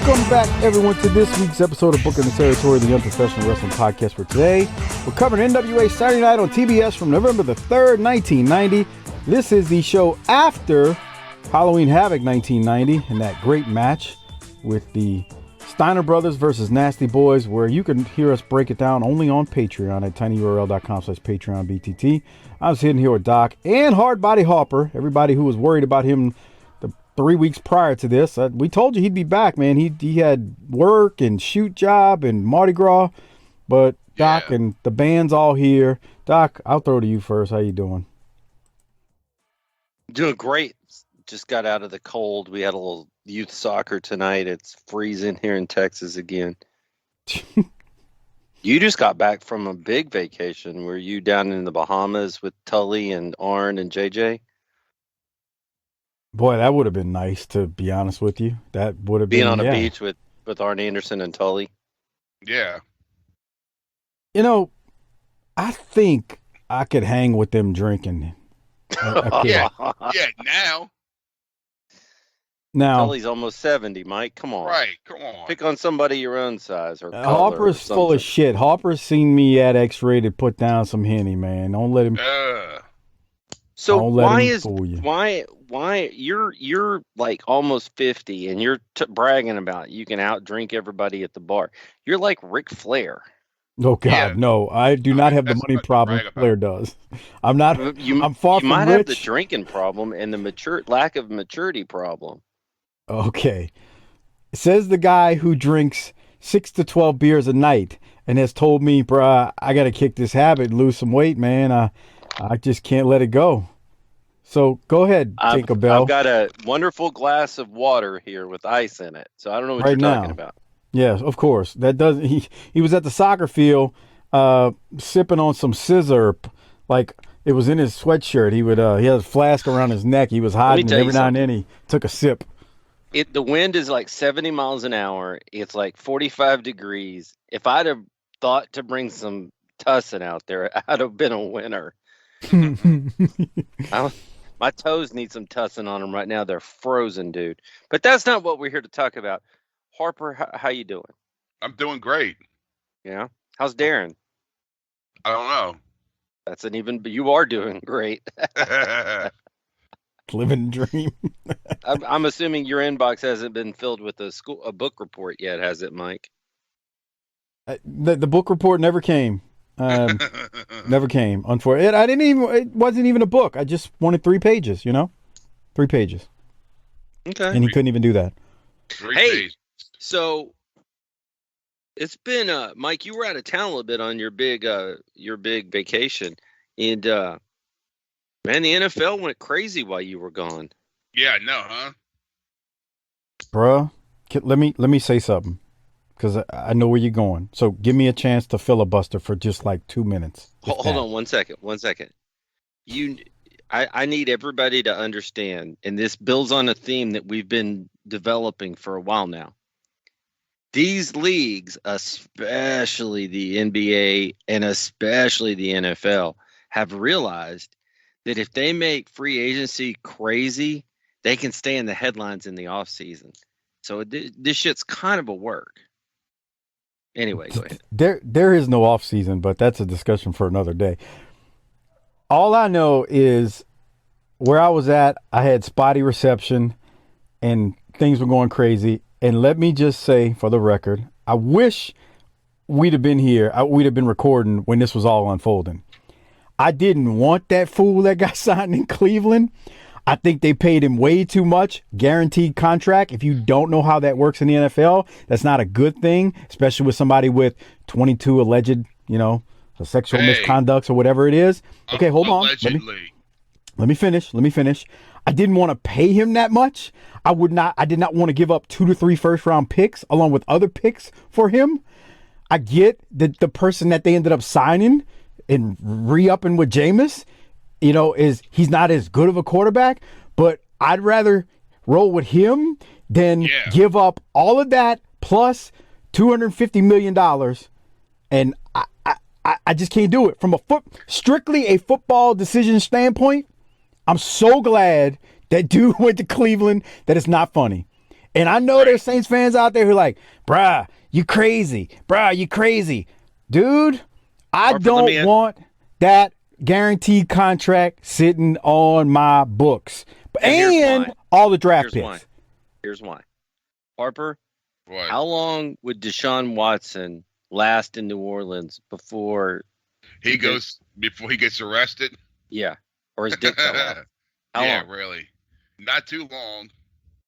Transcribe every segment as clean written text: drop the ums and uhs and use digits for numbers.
Welcome back, everyone, to this week's episode of Booking the Territory, the Unprofessional Wrestling Podcast. For today, we're covering NWA Saturday Night on TBS from November the 3rd, 1990. This is the show after Halloween Havoc 1990 and that great match with the Steiner Brothers versus Nasty Boys, where you can hear us break it down only on Patreon at tinyurl.com/PatreonBTT. I was sitting here with Doc and Hardbody Harper, everybody who was worried about him the 3 weeks prior to this. We told you he'd be back, man. He had work and shoot job and Mardi Gras, but Doc and the band's all here. Doc, I'll throw to you first. How you doing? Doing great. Just got out of the cold. We had a little youth soccer tonight. It's freezing here in Texas again. You just got back from a big vacation. Were you down in the Bahamas with Tully and Arn and JJ? Boy, that would have been nice, to be honest with you. That would have been being on a beach with Arn Anderson and Tully. Yeah. You know, I think I could hang with them drinking. Yeah, now. Now, Tully's almost 70, Mike. Come on. Right, come on. Pick on somebody your own size or color. Harper's full of shit. Harper's seen me at X-Rated put down some Henny, man. Don't let him. So why you're like almost 50 and you're bragging about you can outdrink everybody at the bar. You're like Ric Flair. Oh God, no! I do not have the money problem Flair does. I'm not. I'm far from rich. You might have the drinking problem and the lack of maturity problem. Okay, says the guy who drinks 6 to 12 beers a night and has told me, bruh, I got to kick this habit, lose some weight, man. I just can't let it go. So go ahead, Tinkerbell. I've got a wonderful glass of water here with ice in it, so I don't know what you're talking about. Yes, of course. That does. He was at the soccer field, sipping on some scissor, like it was in his sweatshirt. He had a flask around his neck. He was hiding, and every now and then he took a sip. The wind is like 70 miles an hour. It's like 45 degrees. If I'd have thought to bring some tussin out there, I'd have been a winner. My toes need some tussin on them right now. They're frozen, dude. But that's not what we're here to talk about. Harper, how you doing? I'm doing great. Yeah? How's Darren? I don't know. But you are doing great. Living the dream. I'm assuming your inbox hasn't been filled with a book report yet, has it, Mike? The book report never came. Never came. Unfortunately, it wasn't even a book. I just wanted 3 pages. 3 pages. Okay. And he couldn't even do that. Hey, so it's been Mike. You were out of town a little bit on your big vacation, and man, the NFL went crazy while you were gone. Yeah, I know, huh? Bruh, let me say something, because I know where you're going. So give me a chance to filibuster for just like 2 minutes. Hold on 1 second. I need everybody to understand, and this builds on a theme that we've been developing for a while now. These leagues, especially the NBA and especially the NFL, have realized that if they make free agency crazy, they can stay in the headlines in the offseason. So this shit's kind of a work. Anyway, go ahead. There is no off season, but that's a discussion for another day. All I know is where I was at, I had spotty reception and things were going crazy. And let me just say, for the record, I wish we'd have been here. We'd have been recording when this was all unfolding. I didn't want that fool that got signed in Cleveland. I think they paid him way too much. Guaranteed contract. If you don't know how that works in the NFL, that's not a good thing, especially with somebody with 22 alleged, sexual misconducts or whatever it is. Okay, hold on. Let me finish. I didn't want to pay him that much. I did not want to give up 2 to 3 first round picks along with other picks for him. I get that the person that they ended up signing and re-upping with Jameis, he's not as good of a quarterback, but I'd rather roll with him than give up all of that plus $250 million. And I just can't do it. From strictly a football decision standpoint, I'm so glad that dude went to Cleveland that it's not funny. And I know there's Saints fans out there who are like, bruh, you crazy. Bruh, you crazy. Dude, I don't want that guaranteed contract sitting on my books. And all the draft picks. Here's why. Harper, What? how long would Deshaun Watson last in New Orleans before he gets arrested? Yeah. Or his dick fell out. How long? Really. Not too long.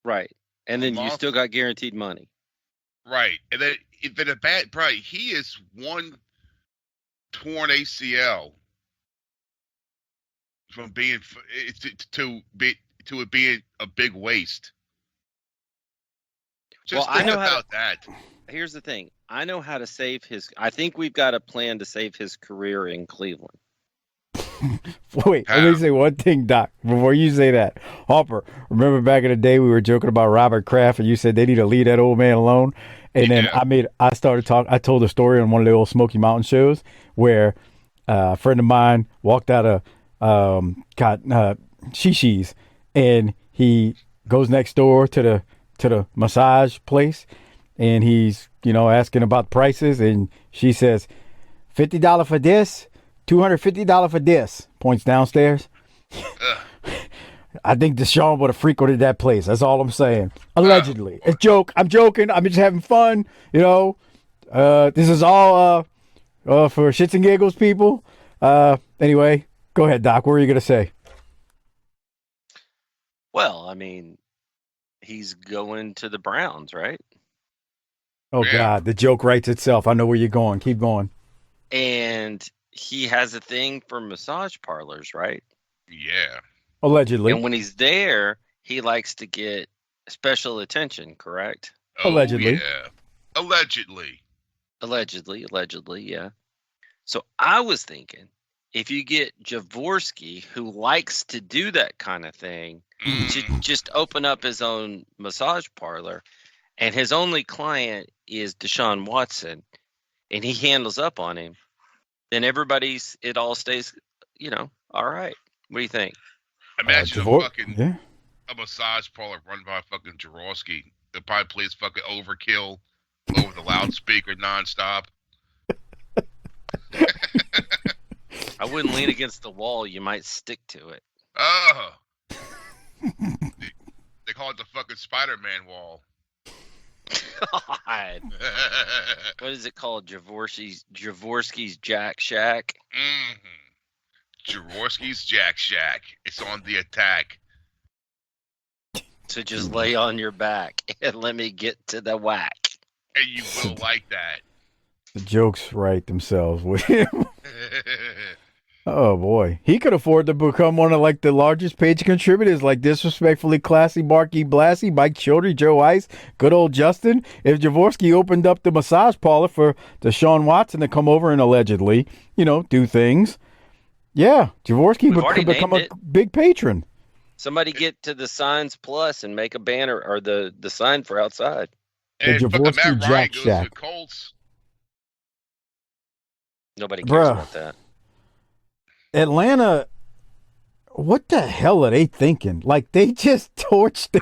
Right. And then you still got guaranteed money. Right. And then a bad price. He is one torn ACL from being to it being a big waste. Just think about that. Here's the thing. I know how to save I think we've got a plan to save his career in Cleveland. Wait, let me say one thing, Doc, before you say that. Harper, remember back in the day we were joking about Robert Kraft and you said they need to leave that old man alone? And then I told a story on one of the old Smoky Mountain shows where a friend of mine walked out of got Shishi's and he goes next door to the massage place and he's, asking about prices and she says, $50 for this, $250 for this. Points downstairs. I think Deshaun would have frequented that place. That's all I'm saying. Allegedly. It's joke. I'm joking. I'm just having fun. This is all for shits and giggles, people. Anyway, go ahead, Doc. What were you going to say? Well, I mean, he's going to the Browns, right? Oh, yeah. God. The joke writes itself. I know where you're going. Keep going. And he has a thing for massage parlors, right? Yeah. Allegedly. And when he's there, he likes to get special attention, correct? Allegedly. Yeah. Allegedly, yeah. So I was thinking, if you get Jaworski, who likes to do that kind of thing, to just open up his own massage parlor, and his only client is Deshaun Watson, and he handles up on him, then it all stays, all right. What do you think? Imagine a massage parlor run by fucking Jaworski. It probably plays fucking Overkill over the loudspeaker nonstop. I wouldn't lean against the wall. You might stick to it. Oh. They call it the fucking Spider-Man wall. God. What is it called? Jaworski's Jack Shack? Jaworski's Jack Shack. It's on the attack. So just lay on your back and let me get to the whack. And you will like that. The jokes write themselves with him. Oh, boy. He could afford to become one of, the largest page contributors, like Disrespectfully Classy, Marky Blassie, Mike Childry, Joe Ice, good old Justin. If Jaworski opened up the massage parlor for Deshaun Watson to come over and allegedly, do things, yeah, Jaworski could become a big patron. Somebody get to the Signs Plus and make a banner or the sign for outside. And Jaworski Jack Shack. Colts. Nobody cares about that. Atlanta, what the hell are they thinking? They just torched them.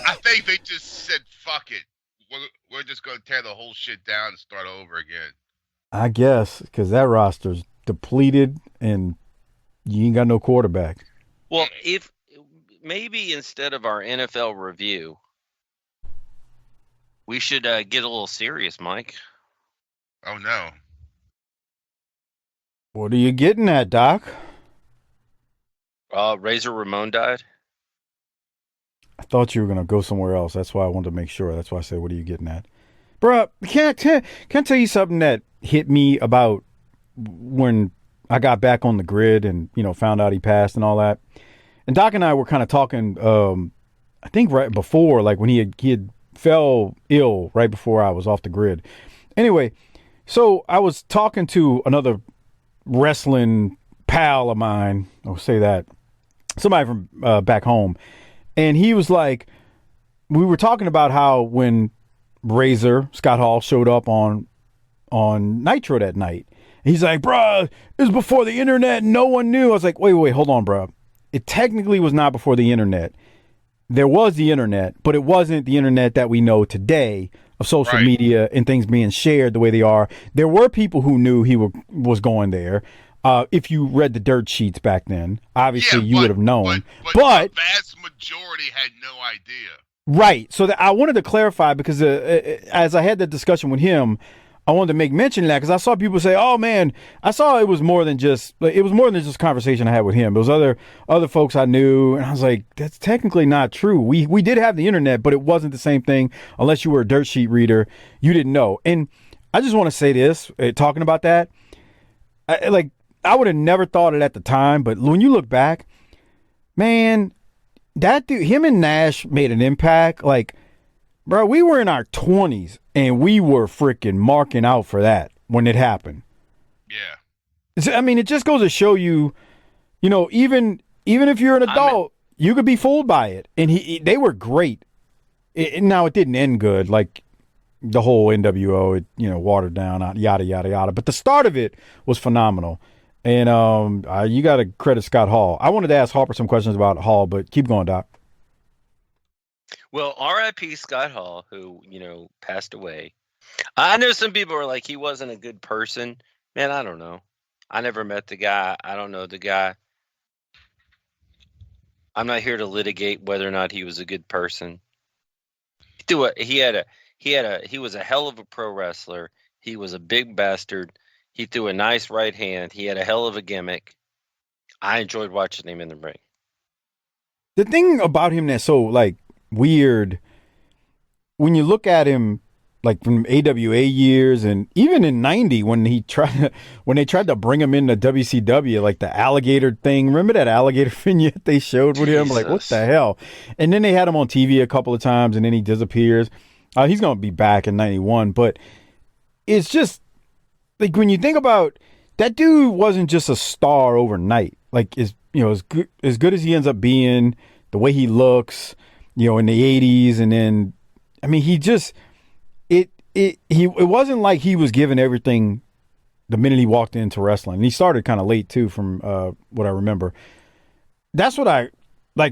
I think they just said, fuck it. We're just going to tear the whole shit down and start over again. I guess, because that roster's depleted and you ain't got no quarterback. Well, if maybe instead of our NFL review, we should get a little serious, Mike. Oh, no. What are you getting at, Doc? Razor Ramon died. I thought you were going to go somewhere else. That's why I wanted to make sure. That's why I said, what are you getting at? Bruh, can I tell you something that hit me about when I got back on the grid and, found out he passed and all that? And Doc and I were kind of talking, I think right before, when he had fell ill right before I was off the grid. Anyway, so I was talking to another wrestling pal of mine, I'll say that, somebody from back home, and he was like, we were talking about how when Razor Scott Hall showed up on Nitro that night, he's like, bruh, it was before the internet, no one knew. I was like, wait, hold on, bruh. It technically was not before the internet. there was the internet, but it wasn't the internet that we know today of social media and things being shared the way they are. There were people who knew he was going there. If you read the dirt sheets back then, obviously you would have known. But the vast majority had no idea. Right. So I wanted to clarify because as I had that discussion with him, I wanted to make mention of that because I saw people say, "Oh man, I saw it was more than just a conversation I had with him. There was other folks I knew, and I was like, that's technically not true. We did have the internet, but it wasn't the same thing unless you were a dirt sheet reader. You didn't know." And I just want to say this, talking about that, I would have never thought it at the time, but when you look back, man, that dude, him and Nash made an impact. Like, bro, we were in our 20s and we were freaking marking out for that when it happened. Yeah. I mean, it just goes to show you, even if you're an adult, you could be fooled by it. And they were great. Now, it didn't end good, like the whole NWO, watered down, yada, yada, yada. But the start of it was phenomenal. And you got to credit Scott Hall. I wanted to ask Harper some questions about Hall, but keep going, Doc. Well, R.I.P. Scott Hall, who, passed away. I know some people are like, he wasn't a good person. Man, I don't know. I never met the guy. I don't know the guy. I'm not here to litigate whether or not he was a good person. He was a hell of a pro wrestler. He was a big bastard. He threw a nice right hand. He had a hell of a gimmick. I enjoyed watching him in the ring. The thing about him that's so weird, when you look at him from AWA years and even in '90 when they tried to bring him into WCW, like the alligator thing. Remember that alligator vignette they showed with him? Like, what the hell? And then they had him on TV a couple of times and then he disappears. He's going to be back in '91, but it's just when you think about that, dude wasn't just a star overnight. As good as he ends up being, the way he looks, in the '80s, and then it wasn't like he was given everything the minute he walked into wrestling. And he started kind of late too, from what I remember. That's what I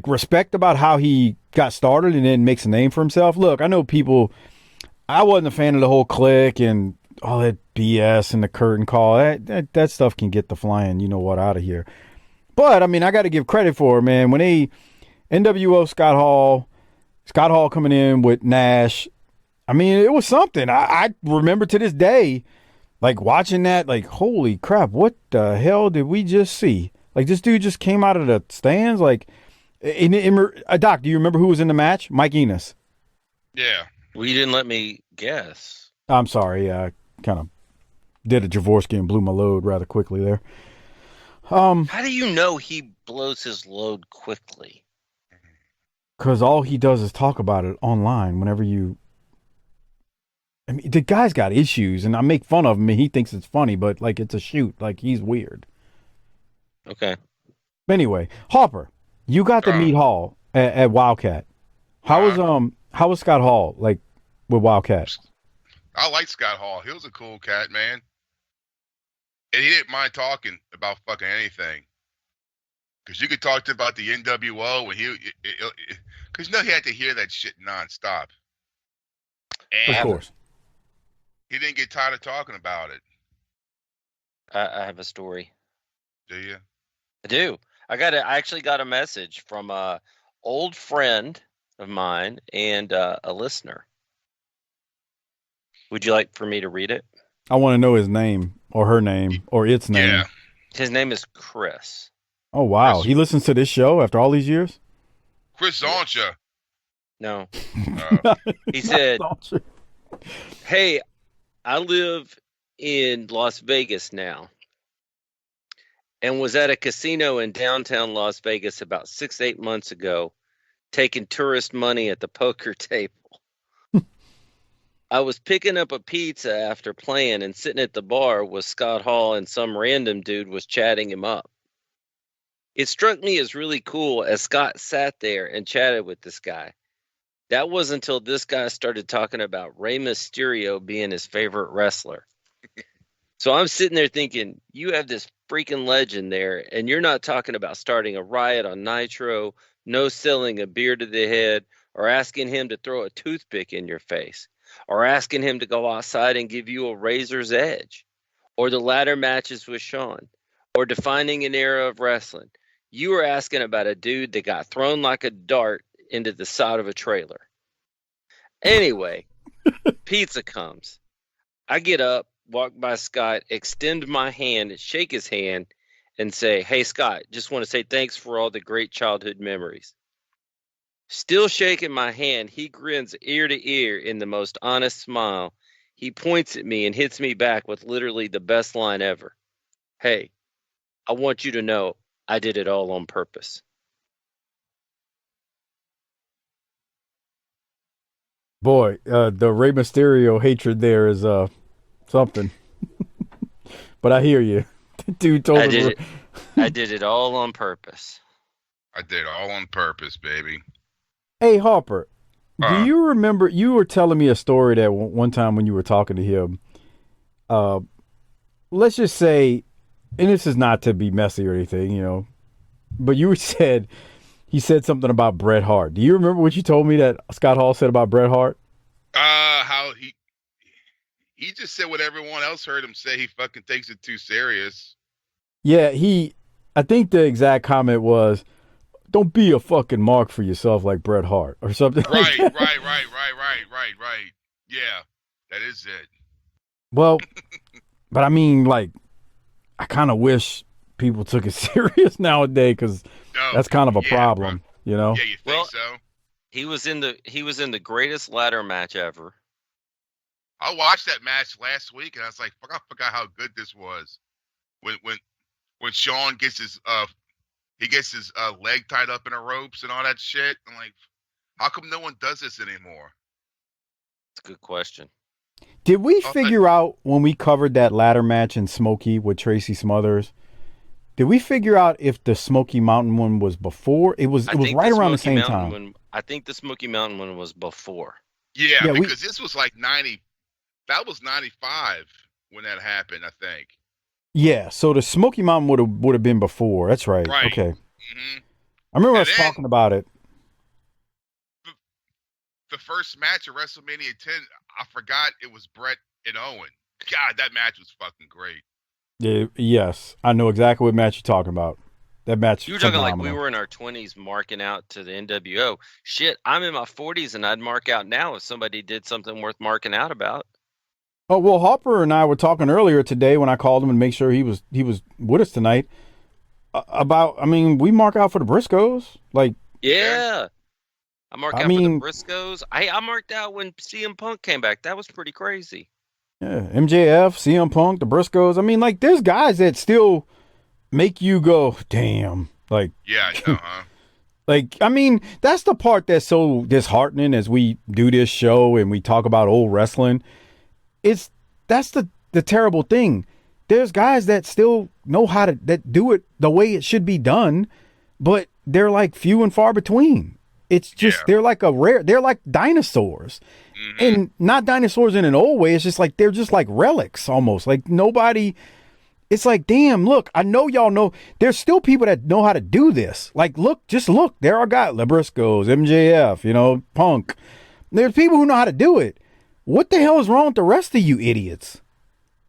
respect about how he got started and then makes a name for himself. Look, I know people. I wasn't a fan of the whole clique and all that BS and the curtain call. That stuff can get the flying, out of here. But I got to give credit for it, man. When NWO Scott Hall coming in with Nash, it was something. I remember to this day, watching that, holy crap, what the hell did we just see? This dude just came out of the stands. Doc, do you remember who was in the match? Mike Enos. Yeah. Well, you didn't let me guess. I'm sorry. I kind of did a Jaworski and blew my load rather quickly there. How do you know he blows his load quickly? Because all he does is talk about it online whenever you... the guy's got issues, and I make fun of him, and he thinks it's funny, but, it's a shoot. He's weird. Okay. Anyway, Harper, you got to meet Hall at Wildcat. How was Scott Hall, with Wildcat? I like Scott Hall. He was a cool cat, man. And he didn't mind talking about fucking anything. Because you could talk to him about the NWO, and because he had to hear that shit nonstop. And of course. He didn't get tired of talking about it. I have a story. Do you? I do. I actually got a message from a old friend of mine and a listener. Would you like for me to read it? I want to know his name or her name or its name. Yeah. His name is Chris. Oh, wow. He listens to this show after all these years? Chris Zoncha. No. He said, "Hey, I live in Las Vegas now and was at a casino in downtown Las Vegas about 6-8 months ago, taking tourist money at the poker table. I was picking up a pizza after playing and sitting at the bar with Scott Hall, and some random dude was chatting him up. It struck me as really cool as Scott sat there and chatted with this guy. That wasn't until this guy started talking about Rey Mysterio being his favorite wrestler. So I'm sitting there thinking, you have this freaking legend there, and you're not talking about starting a riot on Nitro, no-selling a beer to the head, or asking him to throw a toothpick in your face, or asking him to go outside and give you a razor's edge, or the ladder matches with Shawn, or defining an era of wrestling. You were asking about a dude that got thrown like a dart into the side of a trailer. Anyway, pizza comes. I get up, walk by Scott, extend my hand, shake his hand, and say, "Hey, Scott, just want to say thanks for all the great childhood memories." Still shaking my hand, he grins ear to ear in the most honest smile. He points at me and hits me back with literally the best line ever. "Hey, I want you to know I did it all on purpose." Boy, the Rey Mysterio hatred there is something. But I hear you. Dude told him. I did it all on purpose. I did it all on purpose, baby. Hey, Harper, do you remember you were telling me a story that one time when you were talking to him? Let's just say, and this is not to be messy or anything, you know, but you said he said something about Bret Hart. Do you remember what you told me that Scott Hall said about Bret Hart? How he just said what everyone else heard him say. He fucking takes it too serious. Yeah, I think the exact comment was, "Don't be a fucking mark for yourself like Bret Hart," or something. Right. Like that. Right. Yeah, that is it. Well, but I mean, like, I kind of wish people took it serious nowadays because that's kind of a problem, bro. You know? Yeah, you think so? He was in the greatest ladder match ever. I watched that match last week and I was like, I forgot how good this was. When Shawn gets his leg tied up in the ropes and all that shit, I'm like, how come no one does this anymore? That's a good question. Did we figure out when we covered that ladder match in Smoky with Tracy Smothers? Did we figure out if the Smoky Mountain one was before? It was right around the same time. I think the Smoky Mountain one was before. Yeah, because this was like 90. That was 95 when that happened, I think. Yeah, so the Smoky Mountain would have been before. That's right. Right. Okay. Mm-hmm. I remember us talking about it. The first match of WrestleMania 10, I forgot it was Bret and Owen. God, that match was fucking great. Yeah, yes, I know exactly what match you're talking about. That match. You were talking like we were in our 20s marking out to the NWO. Shit, I'm in my 40s and I'd mark out now if somebody did something worth marking out about. Oh, well, Harper and I were talking earlier today when I called him and make sure he was with us tonight about, I mean, we mark out for the Briscoes. Like, yeah. I marked out for the Briscoes. I marked out when CM Punk came back. That was pretty crazy. Yeah, MJF, CM Punk, the Briscoes. I mean, like, there's guys that still make you go, damn. Like, yeah, uh-huh. Like, I mean, that's the part that's so disheartening as we do this show and we talk about old wrestling. That's the terrible thing. There's guys that still know how to that do it the way it should be done, but they're like few and far between. It's just they're like dinosaurs. Mm-hmm. And not dinosaurs in an old way. It's just like they're just like relics almost. Like nobody. It's like, damn, look, I know y'all know there's still people that know how to do this. Like, look. There are guys, Briscoes, MJF, you know, Punk. There's people who know how to do it. What the hell is wrong with the rest of you idiots?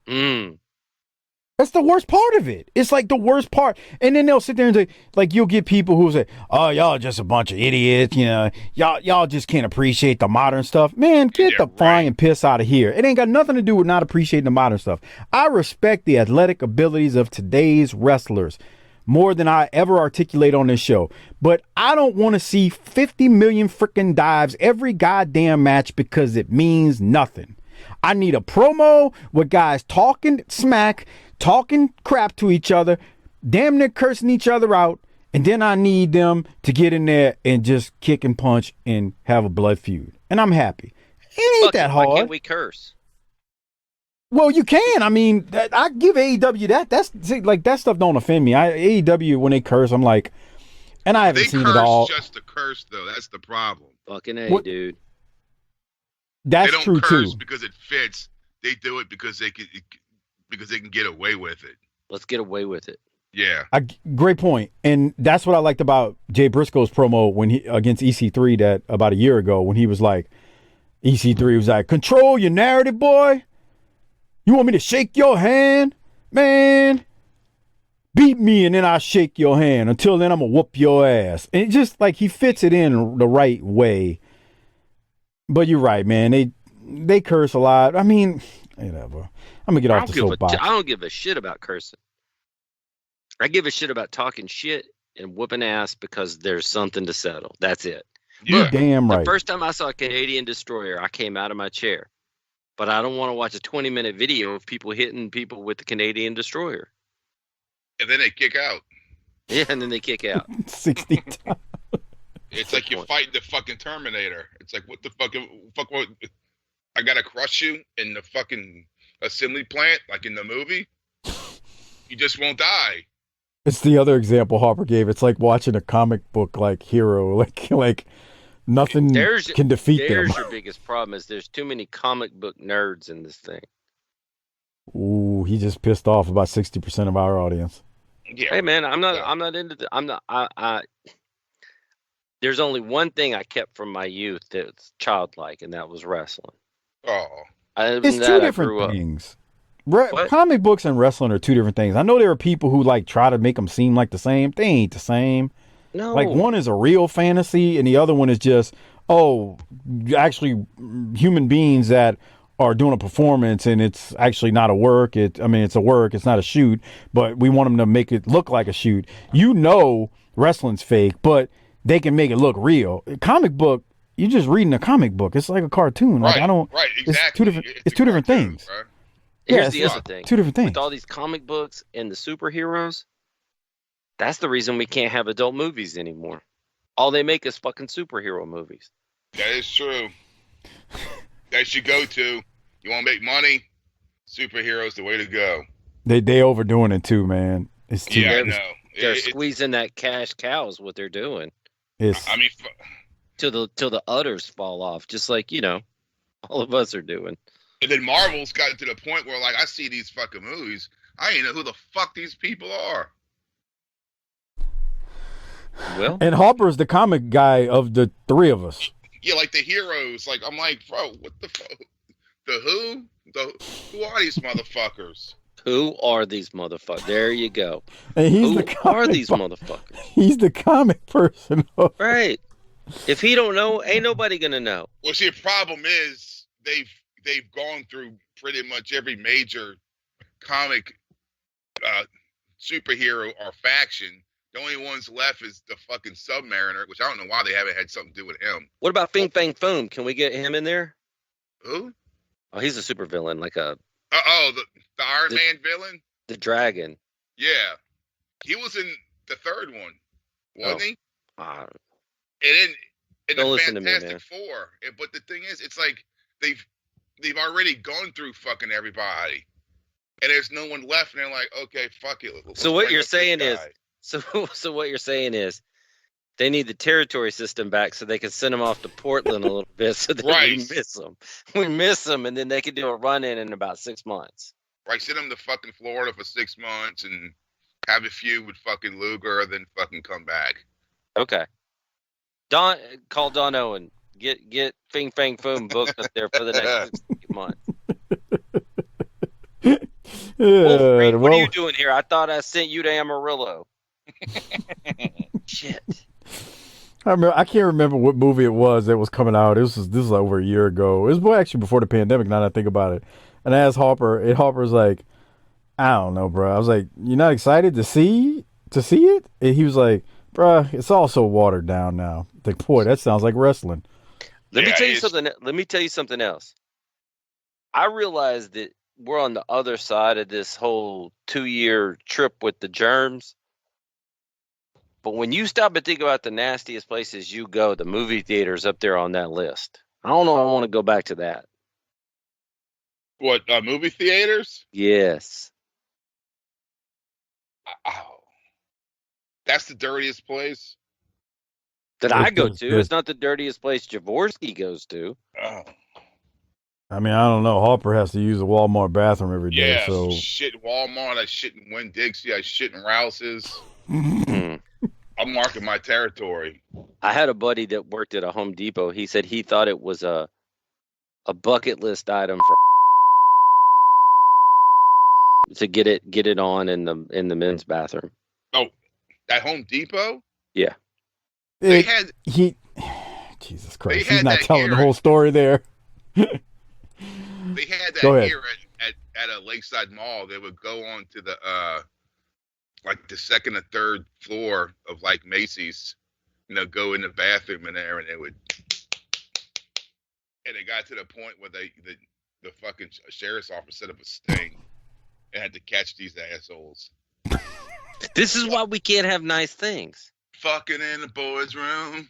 That's the worst part of it. It's like the worst part. And then they'll sit there and say, like, you'll get people who say, "Oh, y'all just a bunch of idiots. You know, y'all just can't appreciate the modern stuff." Man, get the flying piss out of here. It ain't got nothing to do with not appreciating the modern stuff. I respect the athletic abilities of today's wrestlers more than I ever articulate on this show. But I don't want to see 50 million freaking dives every goddamn match because it means nothing. I need a promo with guys talking smack, talking crap to each other, damn near cursing each other out, and then I need them to get in there and just kick and punch and have a blood feud. And I'm happy. It ain't that hard. Why can't we curse? Well, you can. I mean, I give AEW that. That stuff don't offend me. AEW, when they curse, I'm like, and I haven't seen it all. They curse just to curse, though. That's the problem. Fucking A, dude. That's true, too. They don't curse because it fits. They do it because they can get away with it. Let's get away with it. Yeah. Great point. And that's what I liked about Jay Briscoe's promo when he against EC3 that about a year ago when he was like, EC3 was like, control your narrative, boy. You want me to shake your hand? Man, beat me and then I'll shake your hand. Until then, I'm going to whoop your ass. And it just like he fits it in the right way. But you're right, man. They curse a lot. I mean, whatever. I'm going to get off the soapbox. I don't give a shit about cursing. I give a shit about talking shit and whooping ass because there's something to settle. That's it. Yeah. You're damn right. The first time I saw a Canadian Destroyer, I came out of my chair. But I don't want to watch a 20-minute video of people hitting people with the Canadian Destroyer. And then they kick out. Yeah, and then they kick out. 60 times. It's like you're fighting the fucking Terminator. It's like, what the fuck, what? I gotta crush you in the fucking assembly plant, like in the movie? You just won't die. It's the other example Harper gave. It's like watching a comic book like hero. Like nothing can defeat them. There's your biggest problem is there's too many comic book nerds in this thing. Ooh, he just pissed off about 60% of our audience. Yeah. Hey man, I'm not into there's only one thing I kept from my youth that's childlike, and that was wrestling. Oh. It's two different things. Comic books and wrestling are two different things. I know there are people who like try to make them seem like the same. They ain't the same. No. Like one is a real fantasy, and the other one is just actually human beings that are doing a performance, and it's actually not a work. It's a work. It's not a shoot, but we want them to make it look like a shoot. Wrestling's fake, but they can make it look real. Comic book, you're just reading a comic book. It's like a cartoon. Like right, exactly. It's two different things. Right? Here's the other thing. Two different things. With all these comic books and the superheroes, that's the reason we can't have adult movies anymore. All they make is fucking superhero movies. That is true. That you go to. You want to make money? Superheroes the way to go. They overdoing it too, man. It's too I know. They're squeezing that cash cow is what they're doing. Till the udders fall off, just like all of us are doing. And then Marvel's gotten to the point where, like, I see these fucking movies, I ain't know who the fuck these people are. Well, and Harper's the comic guy of the three of us. Yeah, like the heroes. Like, I'm like, bro, what the fuck? Who are these motherfuckers? Who are these motherfuckers? There you go. And who are these motherfuckers? He's the comic person. Right. If he don't know, ain't nobody gonna know. Well, see, the problem is they've gone through pretty much every major comic superhero or faction. The only ones left is the fucking Submariner, which I don't know why they haven't had something to do with him. What about Fing Fang Foom? Can we get him in there? Who? Oh, he's a super villain, like a... the Iron Man villain? The dragon. Yeah. He was in the third one, wasn't he? And then in the Fantastic Four. But the thing is, it's like they've already gone through fucking everybody. And there's no one left, and they're like, okay, fuck it. So what you're saying is... So what you're saying is they need the territory system back so they can send them off to Portland a little bit so that we miss them. We miss them, and then they can do a run-in in about 6 months. Right, send them to fucking Florida for 6 months and have a feud with fucking Luger, then fucking come back. Okay. Call Don Owen. Get Fing Fang Foom booked up there for the next 6 months. Wolverine, what are you doing here? I thought I sent you to Amarillo. Shit. I can't remember what movie it was that was coming out. This was over a year ago. It was actually before the pandemic, now that I think about it. And I asked Harper, and Harper's like, I don't know, bro. I was like, you're not excited to see it? And he was like, bro, it's all so watered down now. Like, boy, that sounds like wrestling. Let me tell you something else. I realized that we're on the other side of this whole 2-year trip with the germs. But when you stop and think about the nastiest places you go, the movie theater's up there on that list. I don't know. I want to go back to that. What, movie theaters? Yes. Oh. That's the dirtiest place? That I go to. It's not the dirtiest place Jaworski goes to. Oh. I mean, I don't know. Harper has to use a Walmart bathroom every day, Yeah, so shit in Walmart. I shit in Winn-Dixie. I shit in Rouse's. Hmm. I'm marking my territory. I had a buddy that worked at a Home Depot. He said he thought it was a bucket list item for to get it on in the men's bathroom. Oh, at Home Depot? Yeah. They it, had he. Jesus Christ, he's had not that telling the here whole story there. they had Go that ahead. here at a Lakeside Mall. They would go on to the like the second or third floor of like Macy's, go in the bathroom in there, and it got to the point where the fucking sheriff's office set up a sting and had to catch these assholes. This is why we can't have nice things. Fucking in the boys' room.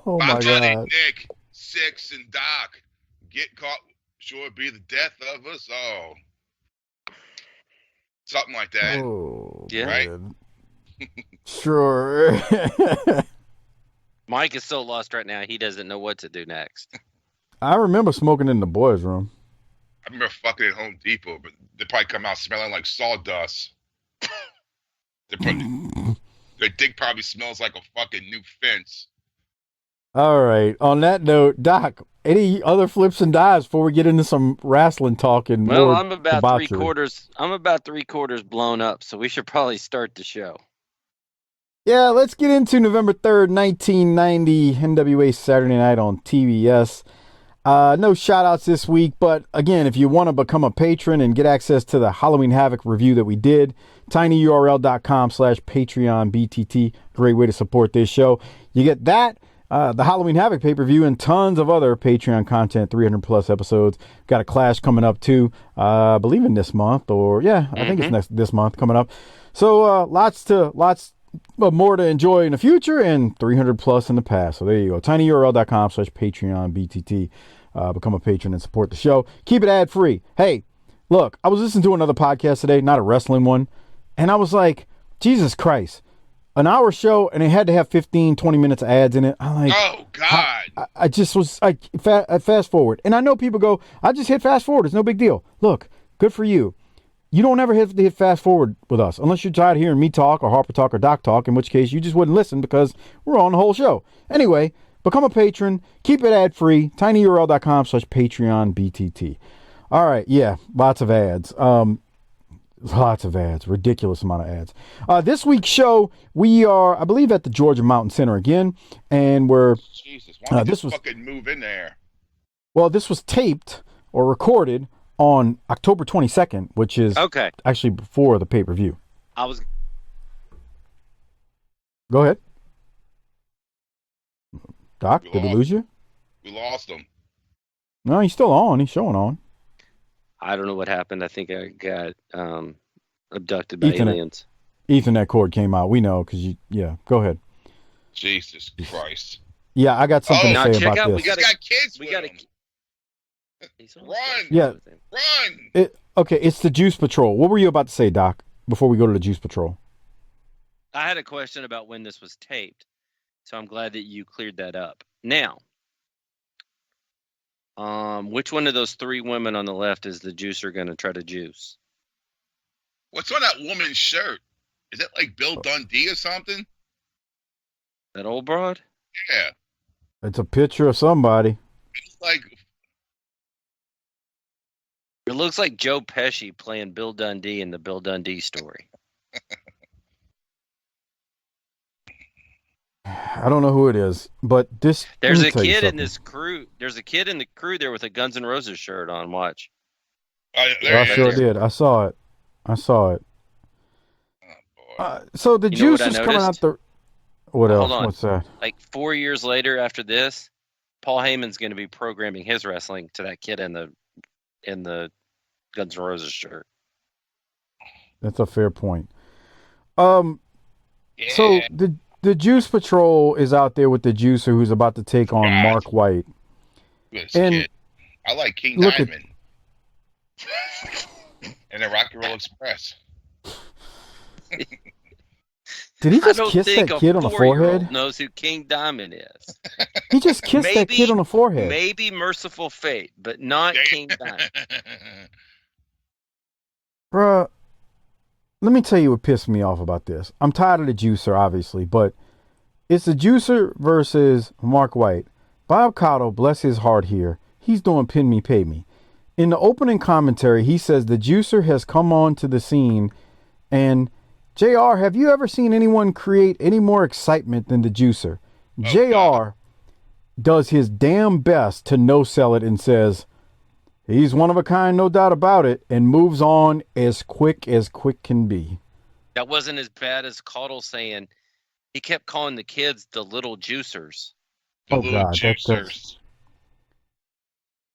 Oh My my buddy God. Nick, Six, and Doc get caught. Sure be the death of us all. Something like that. Oh, Yeah. Right? man. Sure. Mike is so lost right now, he doesn't know what to do next. I remember smoking in the boys' room. I remember fucking at Home Depot, but they probably come out smelling like sawdust. Their dick probably smells like a fucking new fence. All right. On that note, Doc, any other flips and dives before we get into some wrestling talk and Well, more I'm about debauchery? three quarters blown up, so we should probably start the show. Yeah, let's get into November 3rd, 1990, NWA Saturday Night on TBS. No shout-outs this week, but again, if you want to become a patron and get access to the Halloween Havoc review that we did, tinyurl.com/PatreonBTT, great way to support this show. You get that, the Halloween Havoc pay-per-view, and tons of other Patreon content, 300-plus episodes. Got a Clash coming up, too, I believe in this month, or, yeah, I think it's this month coming up. So, lots more to enjoy in the future and 300-plus in the past. So there you go, tinyurl.com/PatreonBTT. Become a patron and support the show. Keep it ad-free. Hey, look, I was listening to another podcast today, not a wrestling one, and I was like, Jesus Christ, an hour show, and it had to have 15, 20 minutes of ads in it. I'm like, Oh, God. I just was like, fast forward. And I know people go, I just hit fast forward. It's no big deal. Look, good for you. You don't ever have to hit fast forward with us unless you're tired of hearing me talk or Harper talk or Doc talk, in which case you just wouldn't listen because we're on the whole show. Anyway, become a patron. Keep it ad-free. tinyurl.com/PatreonBTT. All right. Yeah. Lots of ads. Lots of ads. Ridiculous amount of ads. This week's show, we are, I believe, at the Georgia Mountain Center again. And we're, Jesus, why don't you this just was- fucking move in there? well, this was taped or recorded on October 22nd, which is Okay. actually before the pay-per-view. I was Go ahead. Doc, We did we lost. lose you? We lost him. No, he's still on. He's showing on. I don't know what happened. I think I got abducted by Ethan. aliens. Ethernet cord came out. We know because go ahead. Jesus Christ. Yeah, I got something Oh, to now say check about out, this. we He's gotta- got kids We with got him. to Run. Yeah. Run. Okay, it's the Juice Patrol. What were you about to say, Doc, before we go to the Juice Patrol? I had a question about when this was taped, so I'm glad that you cleared that up. Now, which one of those three women on the left is the juicer going to try to juice? What's on that woman's shirt? Is that like Bill Dundee or something? That old broad? Yeah. It's a picture of somebody. It's like, It looks like Joe Pesci playing Bill Dundee in the Bill Dundee story. I don't know who it is, but this. There's let me a tell you kid in something. this crew. There's a kid in the crew there with a Guns N' Roses shirt on. Watch. there I it sure is. did. I saw it. Oh, boy. So the You know what juice I is coming out noticed? the. What Hold else? on. What's that? Like 4 years later after this, Paul Heyman's going to be programming his wrestling to that kid in the Guns N' Roses shirt. That's a fair point. Yeah. So the Juice Patrol is out there with the juicer who's about to take on God. Mark White. This and kid. I like King look at- Diamond. And the Rock and Roll Express. Did he I just don't kiss think that a kid on the 4-year-old forehead? knows who King Diamond is. He just kissed that kid on the forehead. Maybe Merciful Fate, but not King Diamond. Bruh, let me tell you what pissed me off about this. I'm tired of the juicer, obviously, but it's the juicer versus Mark White. Bob Cottle, bless his heart here, he's doing pin me, pay me. In the opening commentary, he says the juicer has come on to the scene, and JR, have you ever seen anyone create any more excitement than the juicer? JR does his damn best to no-sell it and says, he's one of a kind, no doubt about it, and moves on as quick can be. That wasn't as bad as Caudle saying he kept calling the kids the little juicers. The little juicers.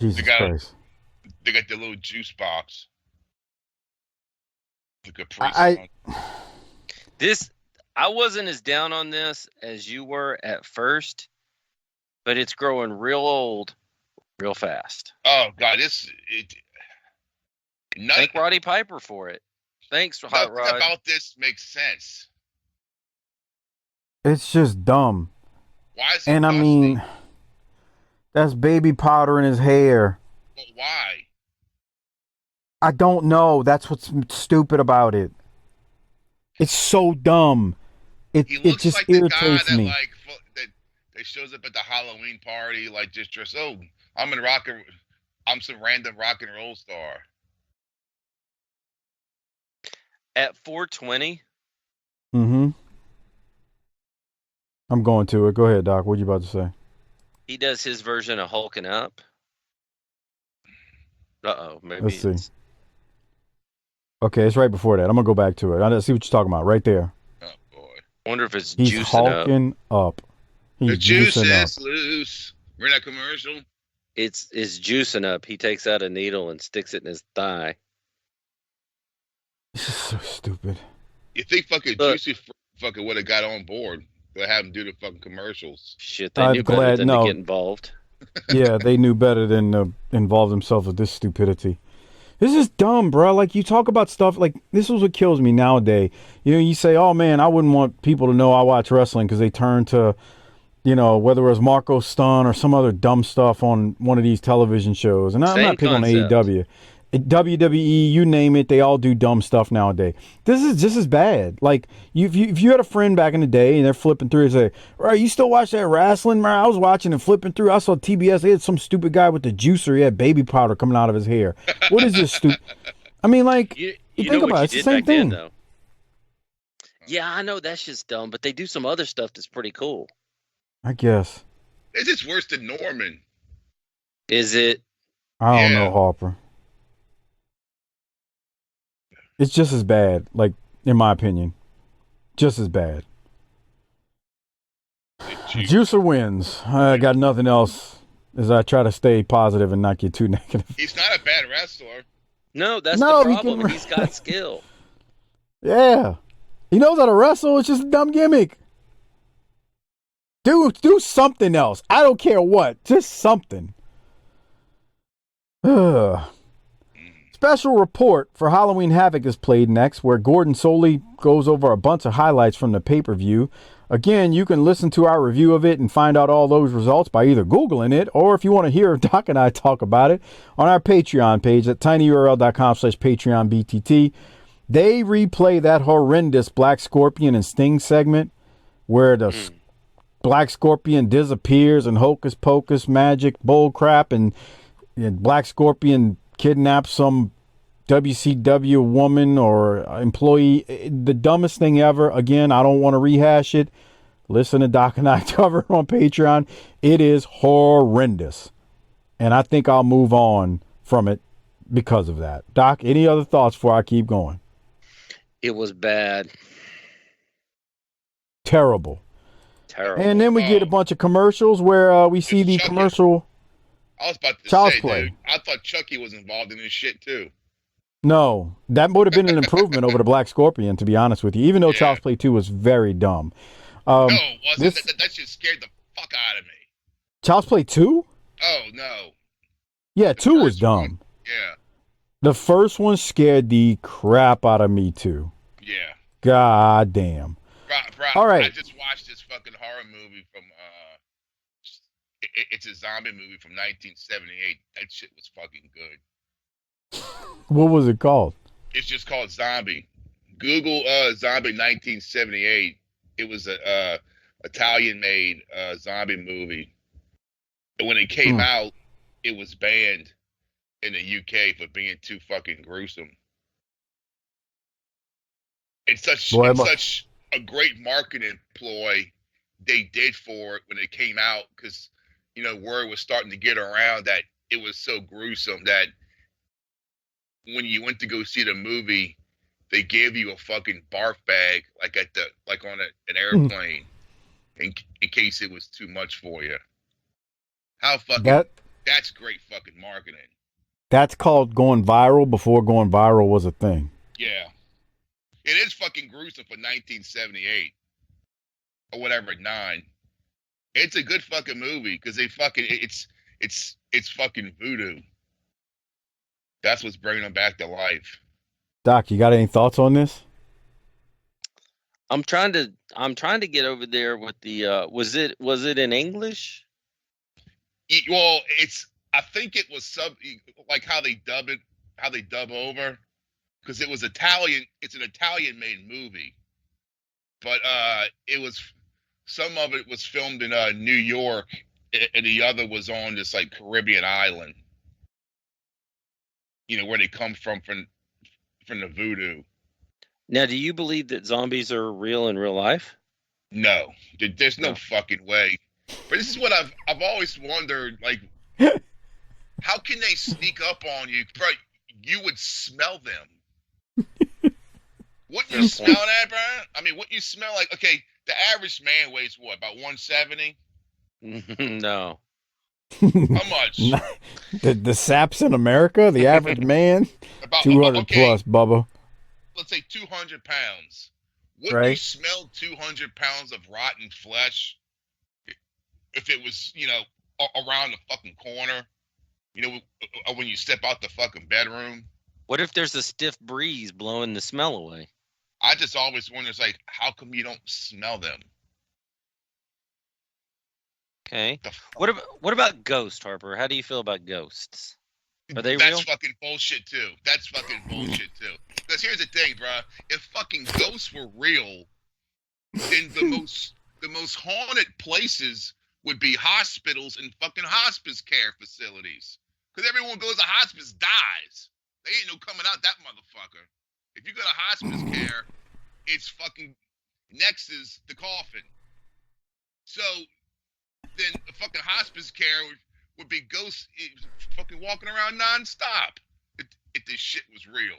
Jesus Christ. They got the little juice box. The Capri I wasn't as down on this as you were at first, but it's growing real old real fast. Oh God, Thank Roddy Piper for it. Thanks for Hot Rod. About this makes sense. It's just dumb. Why is he And dusty? I mean, that's baby powder in his hair. But why? I don't know. That's what's stupid about it. It's so dumb. It just like irritates the guy me. That shows up at the Halloween party, like just dressed. Oh, I'm some random rock and roll star. At 420. Mm-hmm. I'm going to it. Go ahead, Doc. What you about to say? He does his version of hulking up. Maybe. Let's see. Okay, it's right before that. I'm gonna go back to it. I see what you're talking about. Right there. Oh boy. Wonder if it's He's juicing hulking up. The juice juicing is loose. Remember that commercial? It's juicing up. He takes out a needle and sticks it in his thigh. This is so stupid. You think fucking Juicy fucking would have got on board? They have him do the fucking commercials. Shit, they knew better than to get involved. Yeah, they knew better than to involve themselves with this stupidity. This is dumb, bro. Like, you talk about stuff like this is what kills me nowadays. You know, you say, "Oh man, I wouldn't want people to know I watch wrestling," because they turn to, you know, whether it was Marco Stunt or some other dumb stuff on one of these television shows. And I'm not picking on AEW. WWE, you name it, they all do dumb stuff nowadays. This is just as bad. Like, if you had a friend back in the day and they're flipping through and say, "Right, you still watch that wrestling?" Man, I was watching and flipping through. I saw TBS. They had some stupid guy with the juicer. He had baby powder coming out of his hair. What is this stupid? I mean, like, you think about it. It's the same thing. Then, yeah, I know that's just dumb, but they do some other stuff that's pretty cool. I guess. It's just worse than Norman. Is it? I don't know, Harper. It's just as bad, like, in my opinion. Just as bad. Juicer wins. I got nothing else as I try to stay positive and not get too negative. He's not a bad wrestler. No, that's the problem. He's got skill. Yeah. He knows how to wrestle. It's just a dumb gimmick. Do something else. I don't care what. Just something. Ugh. Special report for Halloween Havoc is played next, where Gordon solely goes over a bunch of highlights from the pay-per-view. Again, you can listen to our review of it and find out all those results by either Googling it, or if you want to hear Doc and I talk about it, on our Patreon page at tinyurl.com/PatreonBTT. They replay that horrendous Black Scorpion and Sting segment where the Black Scorpion disappears and hocus pocus magic bull crap and Black Scorpion kidnaps some WCW woman or employee. The dumbest thing ever. Again, I don't want to rehash it. Listen to Doc and I cover it on Patreon. It is horrendous. And I think I'll move on from it because of that. Doc, any other thoughts before I keep going? It was bad. Terrible. And then we get a bunch of commercials where we see the commercial. I was about to Child's say, Play. dude, I thought Chucky was involved in this shit too. No, that would have been an improvement over the Black Scorpion, to be honest with you, even though Child's Play 2 was very dumb. No, it wasn't. That shit scared the fuck out of me. Child's Play 2? Oh, no. Yeah, 2 was dumb. Yeah. The first one scared the crap out of me, too. Yeah. God damn. Bro, all right. I just watched this fucking horror movie from It's a zombie movie from 1978. That shit was fucking good. What was it called? It's just called Zombie. Google Zombie 1978. It was a Italian-made zombie movie. And when it came out, it was banned in the UK for being too fucking gruesome. It's such a great marketing ploy they did for it when it came out, because word was starting to get around that it was so gruesome that when you went to go see the movie, they gave you a fucking barf bag like on an airplane in case it was too much for you. How fucking that's great fucking marketing. That's called going viral before going viral was a thing. Yeah. It is fucking gruesome for 1978 or whatever, 9. It's a good fucking movie because it's fucking voodoo. That's what's bringing them back to life. Doc, you got any thoughts on this? I'm trying to get over there with the was it in English? Well, I think it was like how they dub over, because it was Italian. It's an Italian-made movie, but some of it was filmed in New York, and the other was on this like Caribbean island. Where they come from the voodoo. Now, do you believe that zombies are real in real life? No, there's no fucking way. But this is what I've always wondered, like, how can they sneak up on you? Bro, you would smell them. Wouldn't you smell that, bro? I mean, wouldn't you smell like, okay, the average man weighs what, about 170? No. How much? The saps in America, the average man, about 200 plus, Bubba. Let's say 200 pounds. Wouldn't you smell 200 pounds of rotten flesh if it was, around the fucking corner? When you step out the fucking bedroom. What if there's a stiff breeze blowing the smell away? I just always wonder, it's like, how come you don't smell them? Okay. What about ghosts, Harper? How do you feel about ghosts? Are they real? That's fucking bullshit too. That's fucking bullshit too. Because here's the thing, bro. If fucking ghosts were real, then the most haunted places would be hospitals and fucking hospice care facilities. Because everyone goes to hospice dies. They ain't no coming out that motherfucker. If you go to hospice care, it's fucking next is the coffin. So then the fucking hospice care would be ghosts fucking walking around nonstop if this shit was real.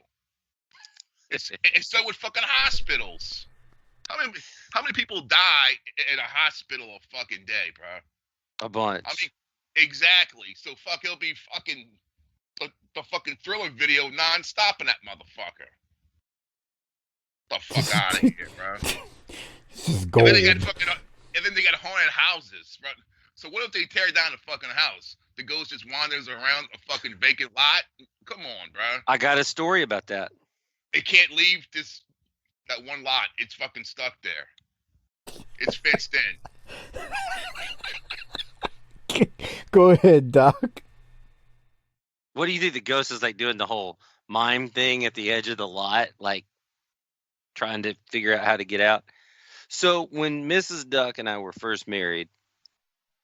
And so would fucking hospitals. How many people die in a hospital a fucking day, bro? A bunch. I mean, exactly. So it'll be fucking the fucking Thriller video nonstop in that motherfucker. The fuck out of here, bro. This is gold. And then they got haunted houses, bro. So what if they tear down the fucking house? The ghost just wanders around a fucking vacant lot? Come on, bro. I got a story about that. They can't leave that one lot. It's fucking stuck there. It's fenced in. Go ahead, Doc. What do you think the ghost is like doing the whole mime thing at the edge of the lot, like trying to figure out how to get out? So when Mrs. Duck and I were first married,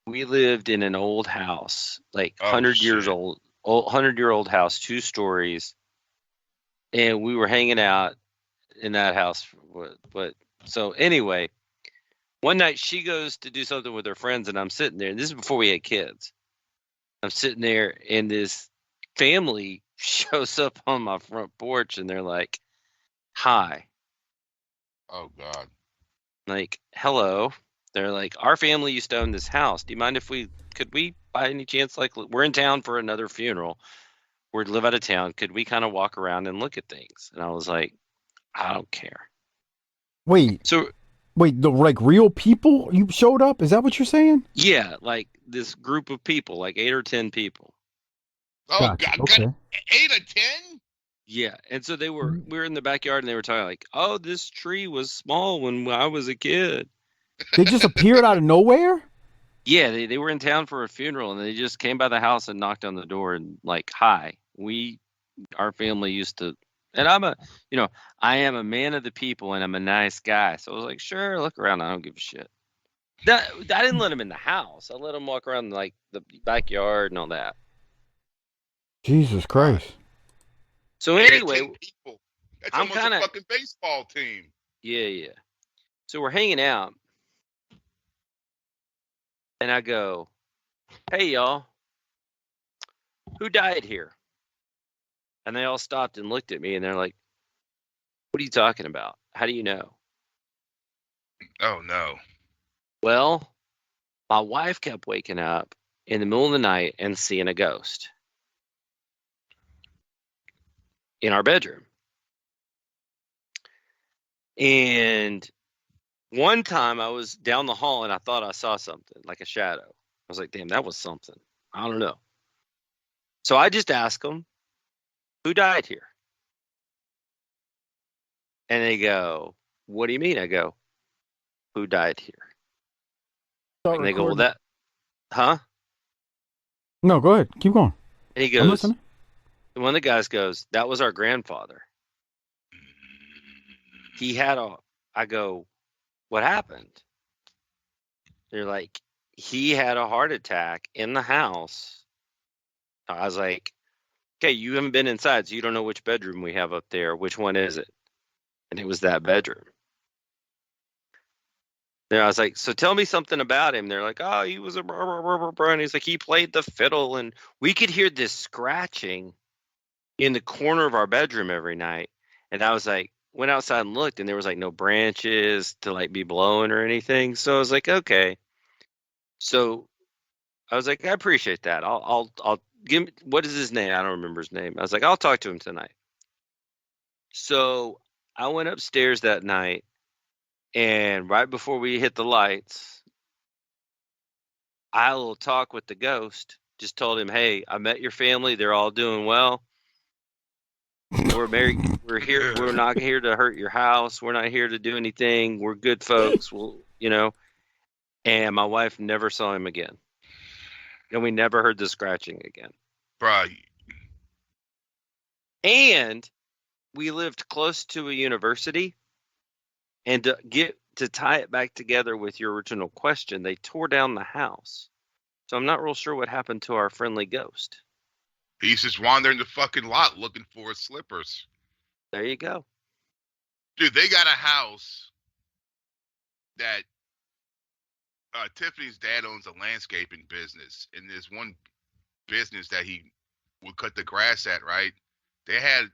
we lived in an old house, like 100-year-old house, 2 stories, and we were hanging out in that house. But so anyway, one night she goes to do something with her friends, and I'm sitting there, and this is before we had kids. I'm sitting there, and this family shows up on my front porch, and they're like, "Hi." Oh God. Like, hello. They're like, our family used to own this house. Do you mind if could we by any chance, like, we're in town for another funeral. We're live out of town. Could we kind of walk around and look at things? And I was like, I don't care. Wait, the like real people you showed up? Is that what you're saying? Yeah, like this group of people, like 8 or 10 people. Oh, Gotcha. God, Okay. 8 or 10? Yeah, and so we were in the backyard, and they were talking like, oh, this tree was small when I was a kid. They just appeared out of nowhere? Yeah, they were in town for a funeral, and they just came by the house and knocked on the door and like, hi. Our family used to, and I am a man of the people, and I'm a nice guy. So I was like, sure, look around. I don't give a shit. I didn't let him in the house. I let him walk around like the backyard and all that. Jesus Christ. So anyway, people. That's I'm almost a fucking baseball team. Yeah. So we're hanging out, and I go, hey, y'all, who died here? And they all stopped and looked at me, and they're like, what are you talking about? How do you know? Oh, no. Well, my wife kept waking up in the middle of the night and seeing a ghost in our bedroom. And one time I was down the hall and I thought I saw something, like a shadow. I was like, damn, that was something. I don't know. So I just asked them, who died here? And they go, what do you mean? I go, who died here? And they go, well, that, huh? No, go ahead. Keep going. And he goes, one of the guys goes, that was our grandfather. I go, what happened? They're like, he had a heart attack in the house. I was like, okay, you haven't been inside, so you don't know which bedroom we have up there. Which one is it? And it was that bedroom. Then I was like, so tell me something about him. They're like, oh, he was a and he's like, he played the fiddle, and we could hear this scratching in the corner of our bedroom every night. And I was like, went outside and looked, and there was like no branches to like be blowing or anything. So I was like, okay. So I was like, I appreciate that. I'll give him, what is his name? I don't remember his name. I was like, I'll talk to him tonight. So I went upstairs that night, and right before we hit the lights, I had a little talk with the ghost. Just told him, hey, I met your family. They're all doing well. We're married. We're here. We're not here to hurt your house. We're not here to do anything. We're good folks. And my wife never saw him again. And we never heard the scratching again. Right. And we lived close to a university. And to tie it back together with your original question, they tore down the house. So I'm not real sure what happened to our friendly ghost. He's just wandering the fucking lot looking for his slippers. There you go. Dude, they got a house that Tiffany's dad owns a landscaping business. And there's one business that he would cut the grass at, right? They had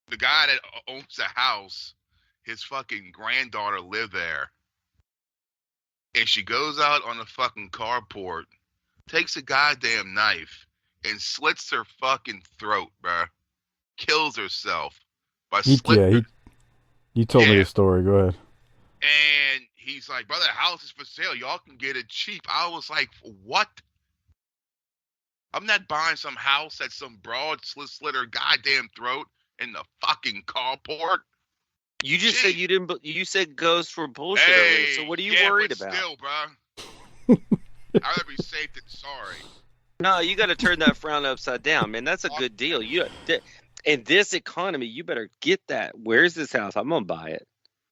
the guy that owns the house, his fucking granddaughter lived there. And she goes out on the fucking carport, takes a goddamn knife, and slits her fucking throat, bruh. Kills herself by slitting her. You told me the story. Go ahead. And he's like, brother, the house is for sale. Y'all can get it cheap. I was like, what? I'm not buying some house that some broad slit her goddamn throat in the fucking carport. You just said you didn't. You said ghosts were bullshit earlier. So what are you worried about? Still, bro. I'd rather be safe than sorry. No, you got to turn that frown upside down, man. That's a good deal. In this economy, you better get that. Where's this house? I'm gonna buy it.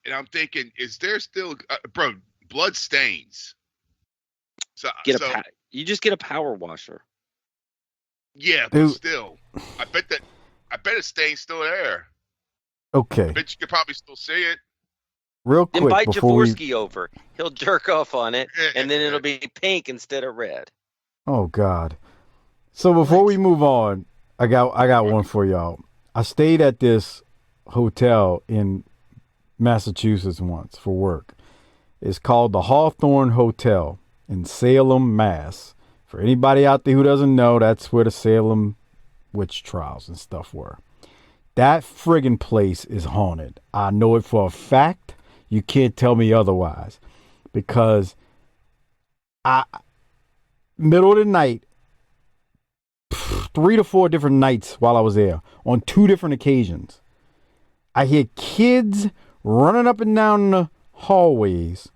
And I'm thinking, is there still, bro? Blood stains. You just get a power washer. Yeah, but still, I bet a stain's still there. Okay. I bet you could probably still see it. Real quick, invite Jaworski over. He'll jerk off on it, and then it'll be pink instead of red. Oh God! So before we move on, I got one for y'all. I stayed at this hotel in Massachusetts once for work. It's called the Hawthorne Hotel in Salem, Mass. For anybody out there who doesn't know, that's where the Salem witch trials and stuff were. That friggin' place is haunted. I know it for a fact. You can't tell me otherwise. Because middle of the night, 3 to 4 different nights while I was there, on 2 different occasions, I hear kids running up and down the hallways,